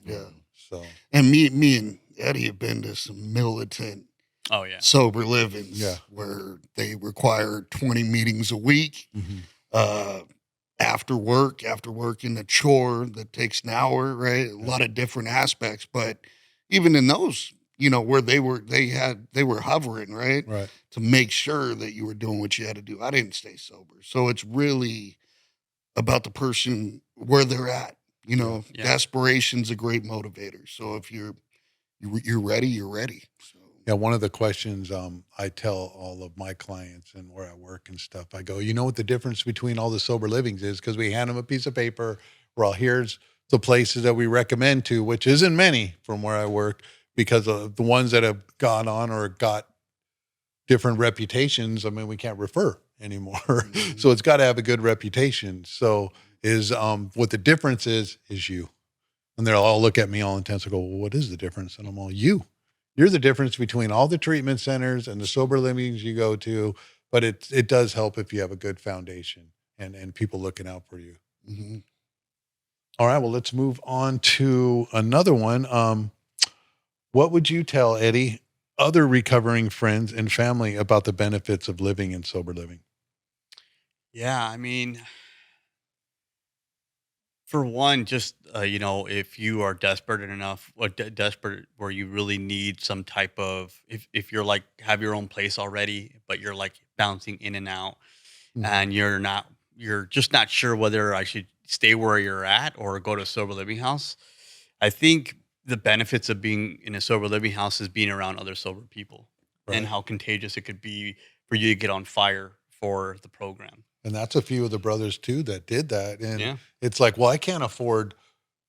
Yeah. So, And me and Eddie have been to some militant Oh yeah. sober livings Yeah. where they require 20 meetings a week. After working a chore that takes an hour, right? A lot of different aspects, but even in those, where they were hovering, right? right. To make sure that you were doing what you had to do. I didn't stay sober. So it's really about the person where they're at. Yeah. Desperation's a great motivator. So if you're ready, you're ready. So Yeah, one of the questions I tell all of my clients and where I work and stuff, I go, you know what the difference between all the sober livings is? Because we hand them a piece of paper. Well, here's the places that we recommend to, which isn't many from where I work, because of the ones that have gone on or got different reputations. I mean, we can't refer anymore. So it's got to have a good reputation. So is what the difference is you. And they'll all look at me all intense and go, well, what is the difference? And I'm all, you. You're the difference between all the treatment centers and the sober livings you go to. But it does help if you have a good foundation and people looking out for you. All right, well, let's move on to another one. What would you tell, Eddie, other recovering friends and family about the benefits of living in sober living? Yeah, I mean, for one, just if you are desperate enough, or desperate where you really need some type of, if you're like have your own place already, but you're like bouncing in and out, and you're just not sure whether I should stay where you're at or go to a sober living house. I think the benefits of being in a sober living house is being around other sober people, and how contagious it could be for you to get on fire for the program. And that's a few of the brothers too that did that. And Yeah. it's like, well, I can't afford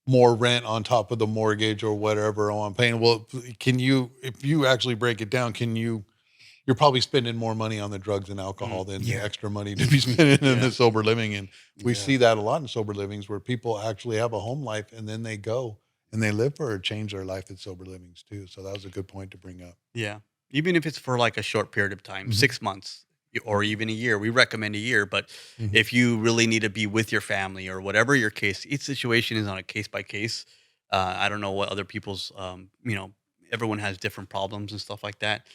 more rent on top of the mortgage or whatever I'm paying. Well, if you actually break it down, you're probably spending more money on the drugs and alcohol than the extra money to be spending in the sober living. And we see that a lot in sober livings where people actually have a home life and then they go and they live or change their life at sober livings too. So that was a good point to bring up. Yeah. Even if it's for like a short period of time, 6 months or even a year, we recommend a year. But if you really need to be with your family or whatever your case, each situation is on a case by case. I don't know what other people's, everyone has different problems and stuff like that.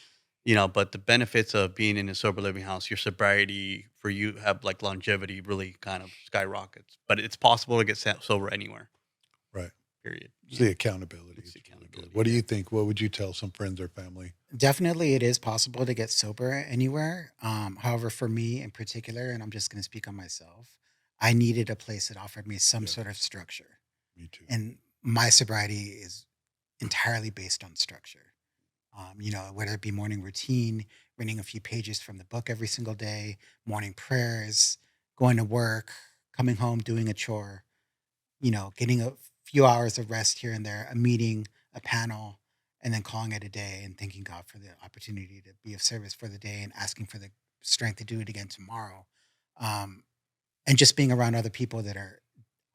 But the benefits of being in a sober living house, your sobriety for you have like longevity really kind of skyrockets. But it's possible to get sober anywhere. Right. Period. It's the accountability. It's the accountability. What do you think? What would you tell some friends or family? Definitely, it is possible to get sober anywhere. However, for me in particular, and I'm just going to speak on myself, I needed a place that offered me some sort of structure. Me too. And my sobriety is entirely based on structure. Whether it be morning routine, reading a few pages from the book every single day, morning prayers, going to work, coming home, doing a chore, getting a few hours of rest here and there, a meeting, a panel, and then calling it a day and thanking God for the opportunity to be of service for the day and asking for the strength to do it again tomorrow. And just being around other people that are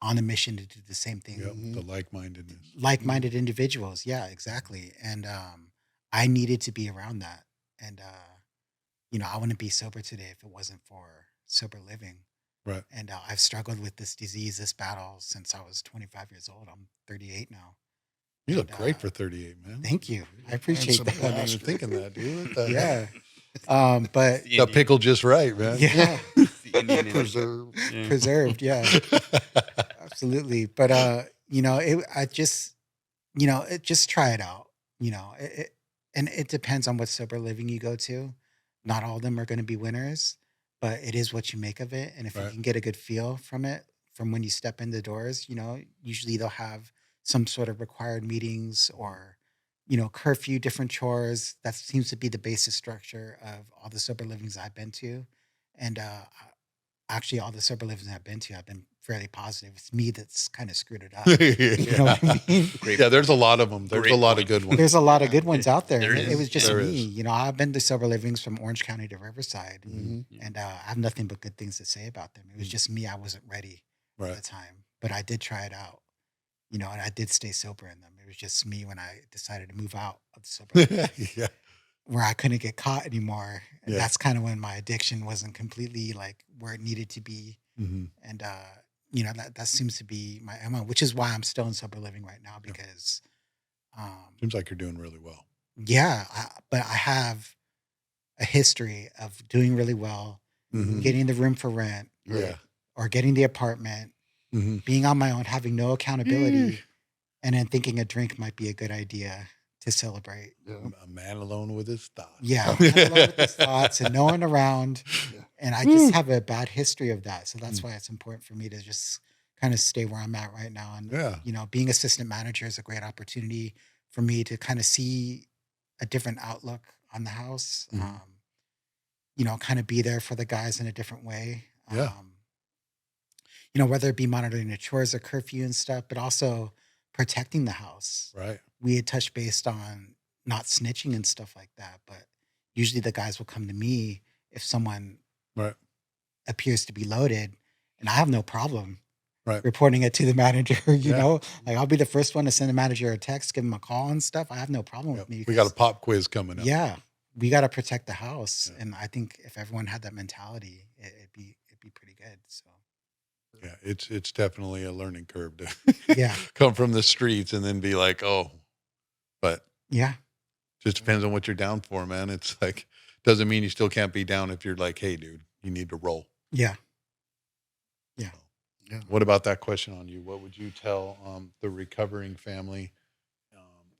on a mission to do the same thing. Yep, the like-mindedness. Like-minded individuals. Yeah, exactly. And I needed to be around that. And, I wouldn't be sober today if it wasn't for sober living. Right. And I've struggled with this disease, this battle since I was 25 years old. I'm 38 now. You look great for 38, man. Thank you. I appreciate Handsome that. I wasn't even thinking that, dude. What the heck? Yeah. But The pickle just right, man. yeah, Preserved. preserved. Yeah, absolutely. But just try it out. And it depends on what sober living you go to. Not all of them are going to be winners, but it is what you make of it. And if you Right. can get a good feel from it, from when you step in the doors, usually they'll have some sort of required meetings or, curfew, different chores. That seems to be the basic structure of all the sober livings I've been to. And actually, all the sober livings I've been to, I've been fairly positive. It's me that's kind of screwed it up. You know what I mean? Yeah, there's a lot of them. There's Great a lot point. of good ones. There's a lot of good ones out there. There And it is. was just There me. is. You know, I've been to sober livings from Orange County to Riverside, Mhm. and I have nothing but good things to say about them. It was just me. I wasn't ready at the Right. time, but I did try it out. You know, and I did stay sober in them. It was just me when I decided to move out of the sober Yeah. where I couldn't get caught anymore. And Yeah. that's kind of when my addiction wasn't completely like where it needed to be. hmm And you know, that seems to be my MO, which is why I'm still in sober living right now because Seems like you're doing really well. yeah, but I have a history of doing really well, Mhm. getting the room for rent Yeah. or getting the apartment, hmm being on my own, having no accountability, and then thinking a drink might be a good idea to celebrate. Yeah. A man alone with his thoughts. Yeah, I'm alone with these thoughts and no one around. Yeah. And I just have a bad history of that. So that's Mm. why it's important for me to just kind of stay where I'm at right now. And, Yeah. you know, being assistant manager is a great opportunity for me to kind of see a different outlook on the house. Mhm. You know, kind of be there for the guys in a different way. Yeah. You know, whether it be monitoring the chores or curfew and stuff, but also protecting the house. Right. We had touched based on not snitching and stuff like that, but usually the guys will come to me if someone Right. appears to be loaded, and I have no problem Right. reporting it to the manager. You Yeah. know, like I'll be the first one to send the manager a text, give him a call and stuff. I have no problem Yep. with me. We got a because, pop quiz coming up. yeah, we got to protect the house, Yeah. and I think if everyone had that mentality, it'd be pretty good. So Yeah. It's definitely a learning curve to yeah, come from the streets and then be like, oh, but yeah, just depends on what you're down for, man. It's like, doesn't mean you still can't be down if you're like, hey, dude, you need to roll. yeah. What about that question on you? What would you tell the recovering family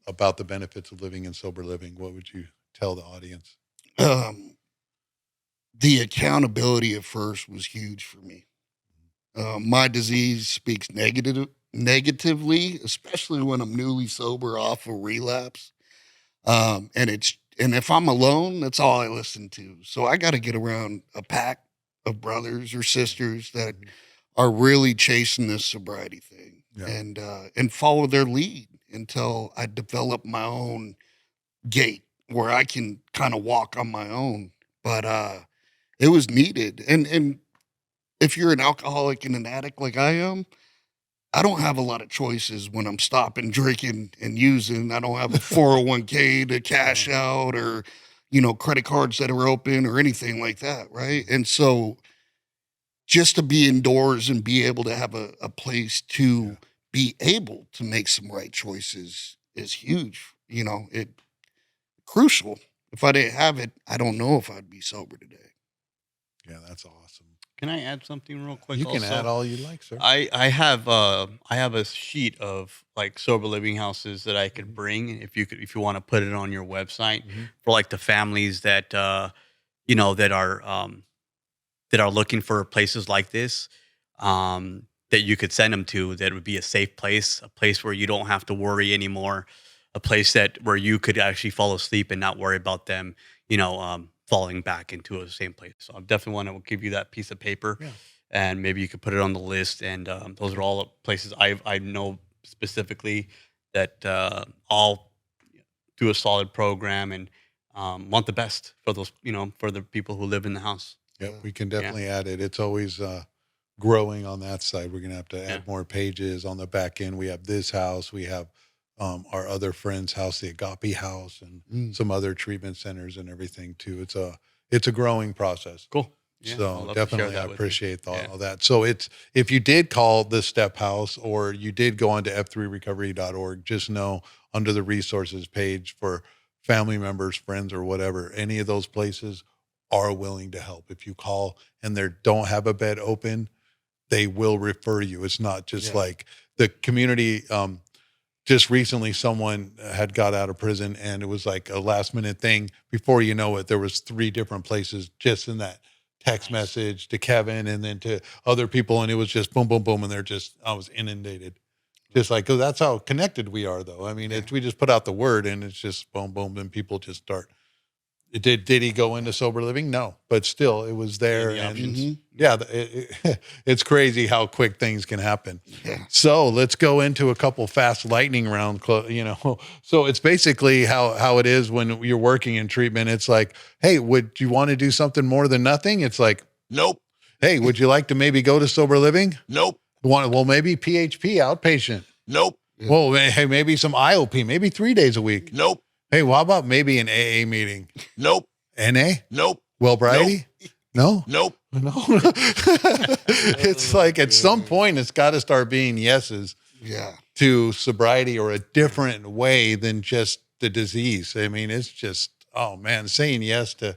about the benefits of living in sober living? What would you tell the audience? The accountability at first was huge for me. My disease speaks negatively, especially when I'm newly sober off a relapse. And if I'm alone, that's all I listen to. So I got to get around a pack of brothers or sisters that are really chasing this sobriety thing Yeah. and follow their lead until I develop my own gait where I can kind of walk on my own. But it was needed. And if you're an alcoholic and an addict like I am, I don't have a lot of choices when I'm stopping drinking and using. I don't have a 401k to cash out or, credit cards that are open or anything like that. Right. And so just to be indoors and be able to have a place to be able to make some right choices is huge. It crucial. If I didn't have it, I don't know if I'd be sober today. Yeah, that's awesome. Can I add something real quick? You can also? add all you like, sir. I have a sheet of like sober living houses that I could bring if you want to put it on your website for like the families that that are looking for places like this that you could send them to. That would be a safe place, a place where you don't have to worry anymore, a place where you could actually fall asleep and not worry about them, falling back into the same place. So I definitely want to give you that piece of paper. Yeah. And maybe you could put it on the list. And those are all the places I know specifically that all do a solid program and want the best for those, for the people who live in the house. Yeah, we can definitely add it. It's always growing on that side. We're going to have to add Yeah. more pages on the back end. We have this house. We have our other friend's house, the Agape House, and some other treatment centers and everything too. It's a growing process. Cool. Yeah, I'd So love to definitely, share I that with you. appreciate Yeah. all that. So if you did call the Step House or you did go onto f3recovery.org, just know under the resources page for family members, friends, or whatever, any of those places are willing to help. If you call and they don't have a bed open, they will refer you. It's not just like the community. Just recently, someone had got out of prison, and it was like a last minute thing. Before you know it, there was 3 different places just in that text message to Kevin and then to other people, and it was just boom, boom, boom, and I was inundated. Just like, 'cause that's how connected we are, though. I mean, we just put out the word, and it's just boom, boom, and people just start Did he go into sober living? No, but still, it was there. The And options. yeah, it's crazy how quick things can happen. Yeah. So let's go into a couple fast lightning round. So it's basically how it is when you're working in treatment. It's like, hey, would you want to do something more than nothing? It's like, Nope. hey, would you like to maybe go to sober living? Nope. Well, maybe PHP outpatient. Nope. Well, hey, maybe some IOP, maybe 3 days a week. Nope. Hey, well, how about maybe an AA meeting? Nope. NA? Nope. Wellbriety? No? Nope. No. It's like at some point, it's got to start being yeses Yeah. to sobriety or a different way than just the disease. I mean, it's just, oh man, saying yes to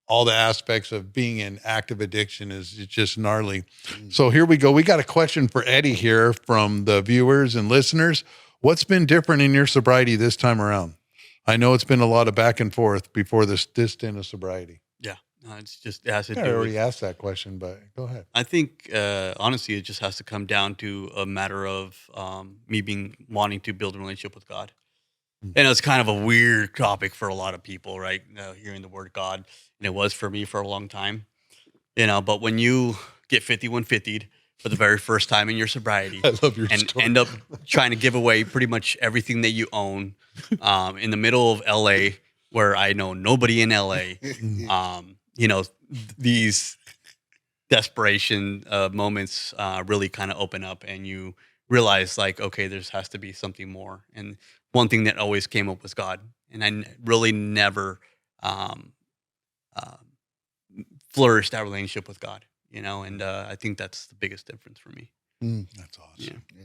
all the aspects of being in active addiction is just gnarly. So here we go. We got a question for Eddie here from the viewers and listeners. What's been different in your sobriety this time around? I know it's been a lot of back and forth before this stint of sobriety. Yeah. It's just, it has to I do already with, asked that question, but go ahead. I think, honestly, it just has to come down to a matter of me wanting to build a relationship with God. And it's kind of a weird topic for a lot of people, right? Hearing the word God, and it was for me for a long time, but when you get 5150'd for the very first time in your sobriety I love your and story. end up trying to give away pretty much everything that you own in the middle of LA, where I know nobody in LA, these desperation moments really kind of open up, and you realize like, okay, there has to be something more. And one thing that always came up was God. And I really never flourished that relationship with God, and I think that's the biggest difference for me. That's awesome. Yeah.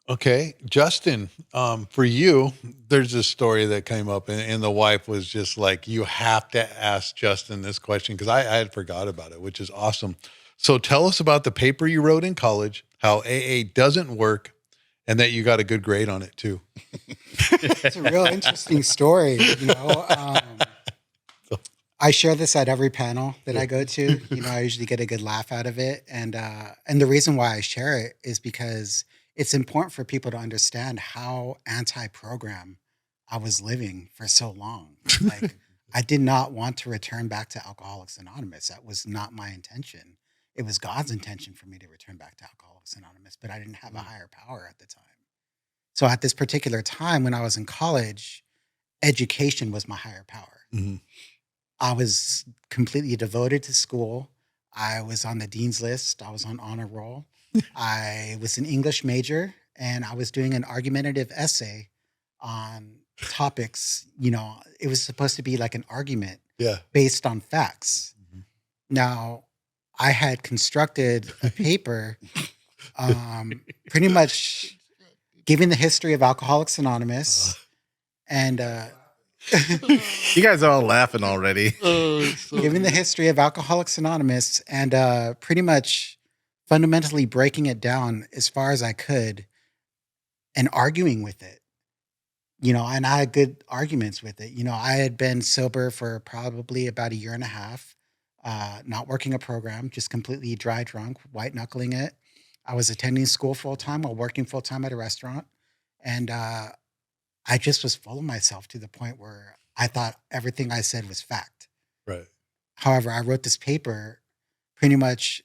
Okay, Justin, for you, there's this story that came up, and the wife was just like, you have to ask Justin this question, because I had forgot about it, which is awesome. So tell us about the paper you wrote in college, how AA doesn't work, and that you got a good grade on it too. It's a real interesting story. I share this at every panel that I go to. I usually get a good laugh out of it. And the reason why I share it is because it's important for people to understand how anti-program I was living for so long. Like, I did not want to return back to Alcoholics Anonymous. That was not my intention. It was God's intention for me to return back to Alcoholics Anonymous, but I didn't have a higher power at the time. So at this particular time when I was in college, education was my higher power. Mhm. I was completely devoted to school. I was on the dean's list. I was on honor roll. I was an English major, and I was doing an argumentative essay on topics. It was supposed to be like an argument Yeah. based on facts. Now, I had constructed a paper pretty much giving the history of Alcoholics Anonymous and You guys are all laughing already. giving the history of Alcoholics Anonymous and pretty much fundamentally breaking it down as far as I could and arguing with it. And I had good arguments with it. I had been sober for probably about a year and a half, not working a program, just completely dry drunk, white knuckling it. I was attending school full time while working full time at a restaurant. And I just was full of myself to the point where I thought everything I said was fact. Right. However, I wrote this paper pretty much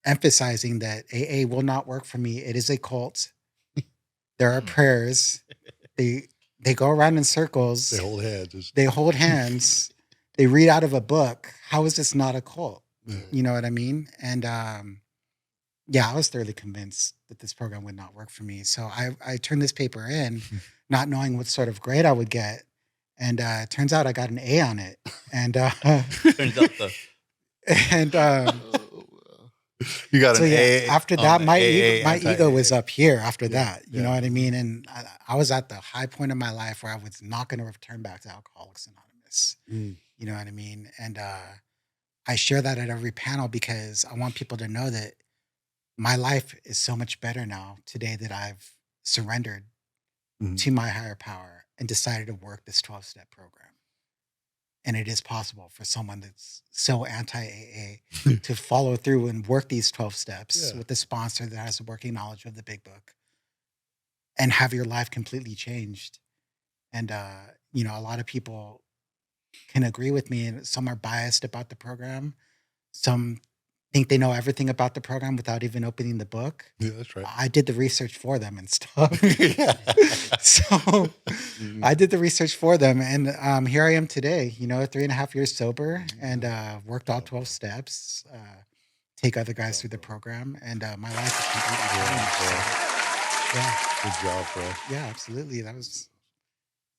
emphasizing that AA will not work for me. It is a cult. There are prayers. They go around in circles. They hold hands. They hold hands. They read out of a book. How is this not a cult? You know what I mean? And I was thoroughly convinced that this program would not work for me. So I turned this paper in, not knowing what sort of grade I would get. And it turns out I got an A on it. And Turns out You got so an yeah, A. after on that, the my AA ego was anti-AA. up here after that. You yeah. know what I mean? And I was at the high point of my life where I was not going to return back to Alcoholics Anonymous. You know what I mean? And I share that at every panel because I want people to know that my life is so much better now today that I've surrendered to my higher power and decided to work this 12-step program. And it is possible for someone that's so anti-AA to follow through and work these 12 steps with a sponsor that has a working knowledge of the big book and have your life completely changed. And, a lot of people can agree with me, and some are biased about the program. Some think they know everything about the program without even opening the book. Yeah, that's right. I did the research for them and stuff. Yeah. So I did the research for them, and here I am today. 3.5 years sober, and worked all 12 steps. Take other guys through the program, and my life is completely changed. So, yeah, Good job, bro. yeah, absolutely. That was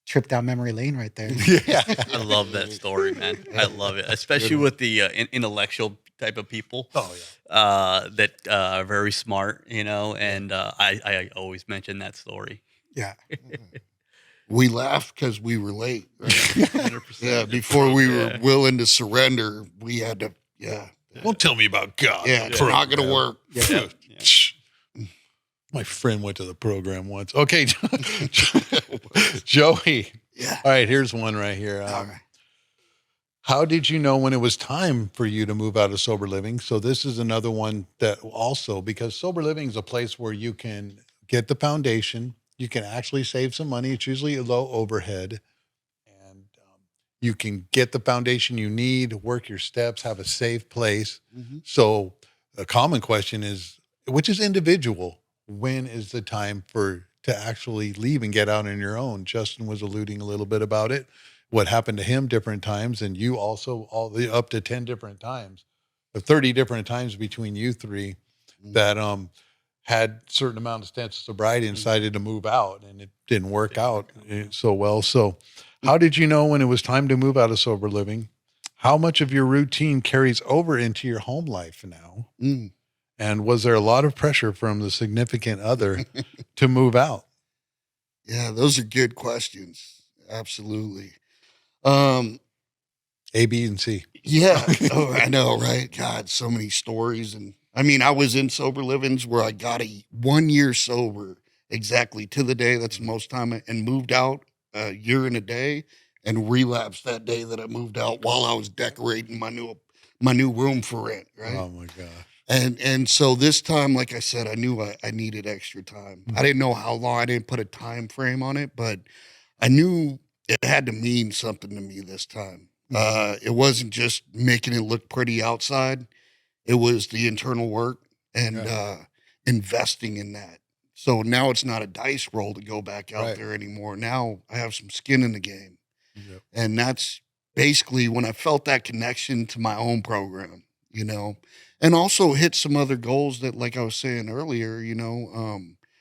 trip down memory lane right there. Yeah. I love that story, man. I love it, especially with the intellectual type of people. Oh, yeah. That are very smart, and I always mention that story. Yeah. We laughed because we were late. Right? 100%. Yeah, before we were willing to surrender, we had to. Yeah, Don't tell me about God. yeah, it's not going to work. Yeah. My friend went to the program once. Okay, Joey. Yeah. All right, here's one right here. All right. How did you know when it was time for you to move out of sober living? So this is another one that also, because sober living is a place where you can get the foundation, you can actually save some money. It's usually a low overhead, and you can get the foundation you need, work your steps, have a safe place. Mhm. So a common question is, which is individual, when is the time to actually leave and get out on your own? Justin was alluding a little bit about it, what happened to him different times, and you also up to 10 different times, 30 different times between you three that had certain amount of steps of sobriety and decided to move out, and it didn't work out so well. So how did you know when it was time to move out of sober living? How much of your routine carries over into your home life now? Mm. And was there a lot of pressure from the significant other to move out? Yeah, those are good questions. Absolutely. Um, A, B, and C. yeah. Oh, I know, right? God, so many stories. And I mean, I was in sober livings where I got 1 year sober exactly to the day. That's the most time, and moved out a year and a day, and relapsed that day that I moved out while I was decorating my new room for rent. Right. Oh my God. And so this time, like I said, I knew I needed extra time. I didn't know how long. I didn't put a time frame on it, but I knew it had to mean something to me this time. It wasn't just making it look pretty outside. It was the internal work and investing in that. So now it's not a dice roll to go back out there anymore. Now I have some skin in the game. Yep. And that's basically when I felt that connection to my own program, and also hit some other goals that, like I was saying earlier,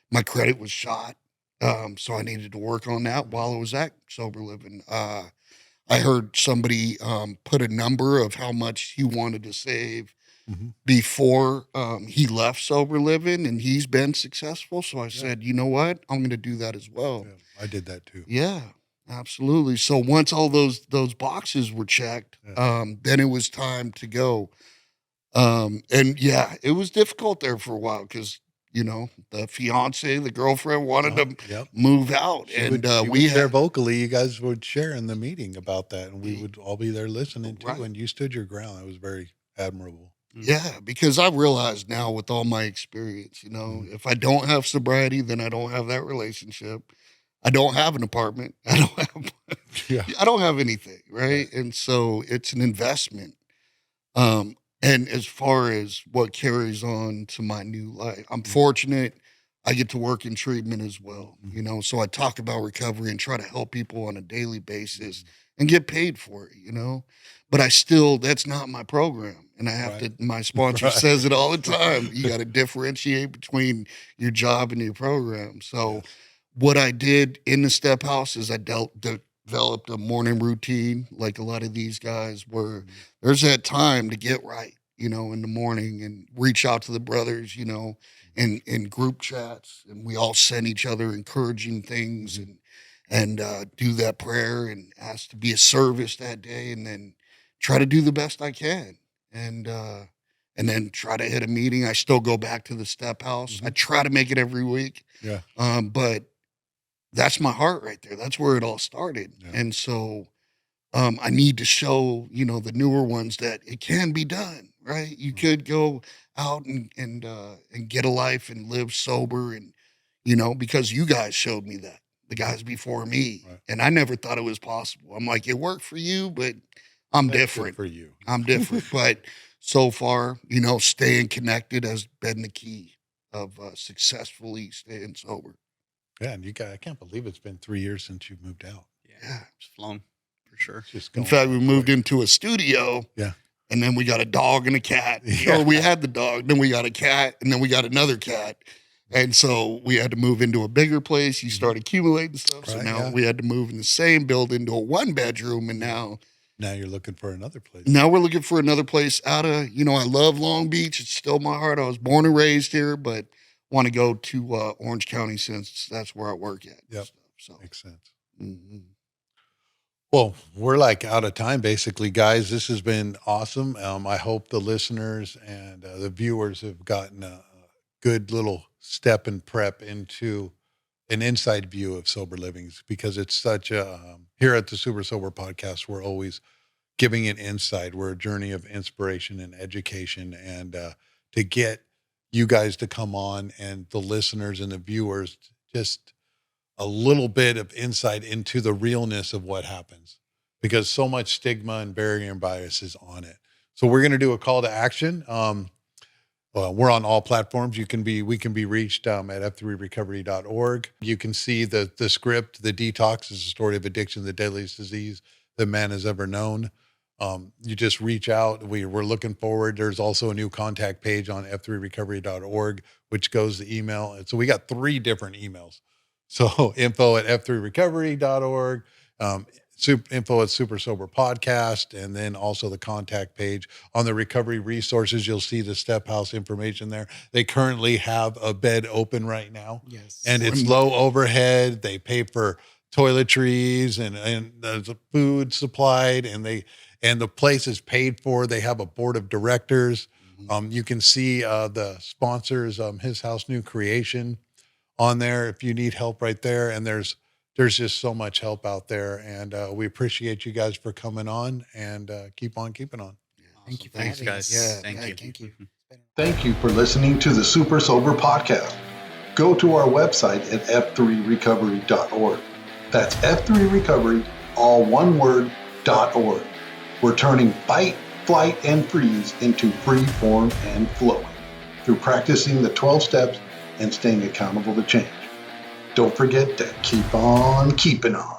my credit was shot. So I needed to work on that while I was at sober living. I heard somebody put a number of how much he wanted to save before he left sober living, and he's been successful. So I said, you know what? I'm going to do that as well. Yeah, I did that too. Yeah, absolutely. So once all those boxes were checked, then it was time to go. And yeah, it was difficult there for a while because, the fiance, the girlfriend wanted to move out. We share vocally. You guys would share in the meeting about that, and we would all be there listening too. Right. And you stood your ground. It was very admirable. Yeah, because I realized now with all my experience, if I don't have sobriety, then I don't have that relationship. I don't have an apartment. I don't have anything, right? And so it's an investment. And as far as what carries on to my new life, I'm fortunate I get to work in treatment as well, so I talk about recovery and try to help people on a daily basis and get paid for it, but that's not my program. And I have to, my sponsor says it all the time. You got to differentiate between your job and your program. So what I did in the step house is I developed a morning routine, like a lot of these guys, where there's that time to get right, in the morning, and reach out to the brothers, in group chats, and we all send each other encouraging things, and do that prayer and ask to be a service that day, and then try to do the best I can, and then try to hit a meeting. I still go back to the step house. I try to make it every week. Yeah. But that's my heart right there. That's where it all started. Yeah. And so I need to show, the newer ones that it can be done, right? You could go out and get a life and live sober, and, because you guys showed me that. the guys before me. Right. And I never thought it was possible. I'm like, it worked for you, but I'm That's good different. for you. I'm different. But so far, you know, staying connected has been the key of successfully staying sober. Yeah, and I can't believe it's been 3 years since you moved out. Yeah. It's flown for sure. It's just In going fact, we by moved quick. into a studio. Yeah. And then we got a dog and a cat. Yeah. Or we had the dog, then we got a cat, and then we got another cat. And so we had to move into a bigger place. You start accumulating stuff. So Right, now yeah. we had to move in the same building to a 1-bedroom. And now Now you're looking for another place. we're looking for another place out of, you know, I love Long Beach. It's still my heart. I was born and raised here, but want to go to Orange County since that's where I work at. and Yep. stuff. So, Makes sense. mhm. Well, we're like out of time, basically, guys. This has been awesome. I hope the listeners and the viewers have gotten a good little step and prep into an inside view of sober living, because it's such a here at the Super Sober Podcast, we're always giving an insight. We're a journey of inspiration and education, and to get you guys to come on and the listeners and the viewers just a little bit of insight into the realness of what happens, because so much stigma and barrier and bias is on it. So we're going to do a call to action. Well, we're on all platforms. We can be reached at f3recovery.org. You can see the script. The Detox is a story of addiction, the deadliest disease that man has ever known. You just reach out. We're looking forward. There's also a new contact page on f3recovery.org, which goes to email. And so we got 3 different emails. So info at f3recovery.org, info at Super Sober Podcast, and then also the contact page. On the recovery resources, you'll see the Step House information there. They currently have a bed open right now. Yes. And it's low overhead. They pay for toiletries and there's a food supplied, and the place is paid for. They have a board of directors. You can see the sponsors, His House New Creation, on there if you need help right there. And there's just so much help out there. And we appreciate you guys for coming on, and keep on keeping on. Thank you for Thanks, having guys. us. Thank you. Thank you. Thank you for listening to the Super Sober Podcast. Go to our website at f3recovery.org. That's F3Recovery, all one word, .org. We're turning fight, flight, and freeze into free form and flowing through practicing the 12 steps and staying accountable to change. Don't forget to keep on keeping on.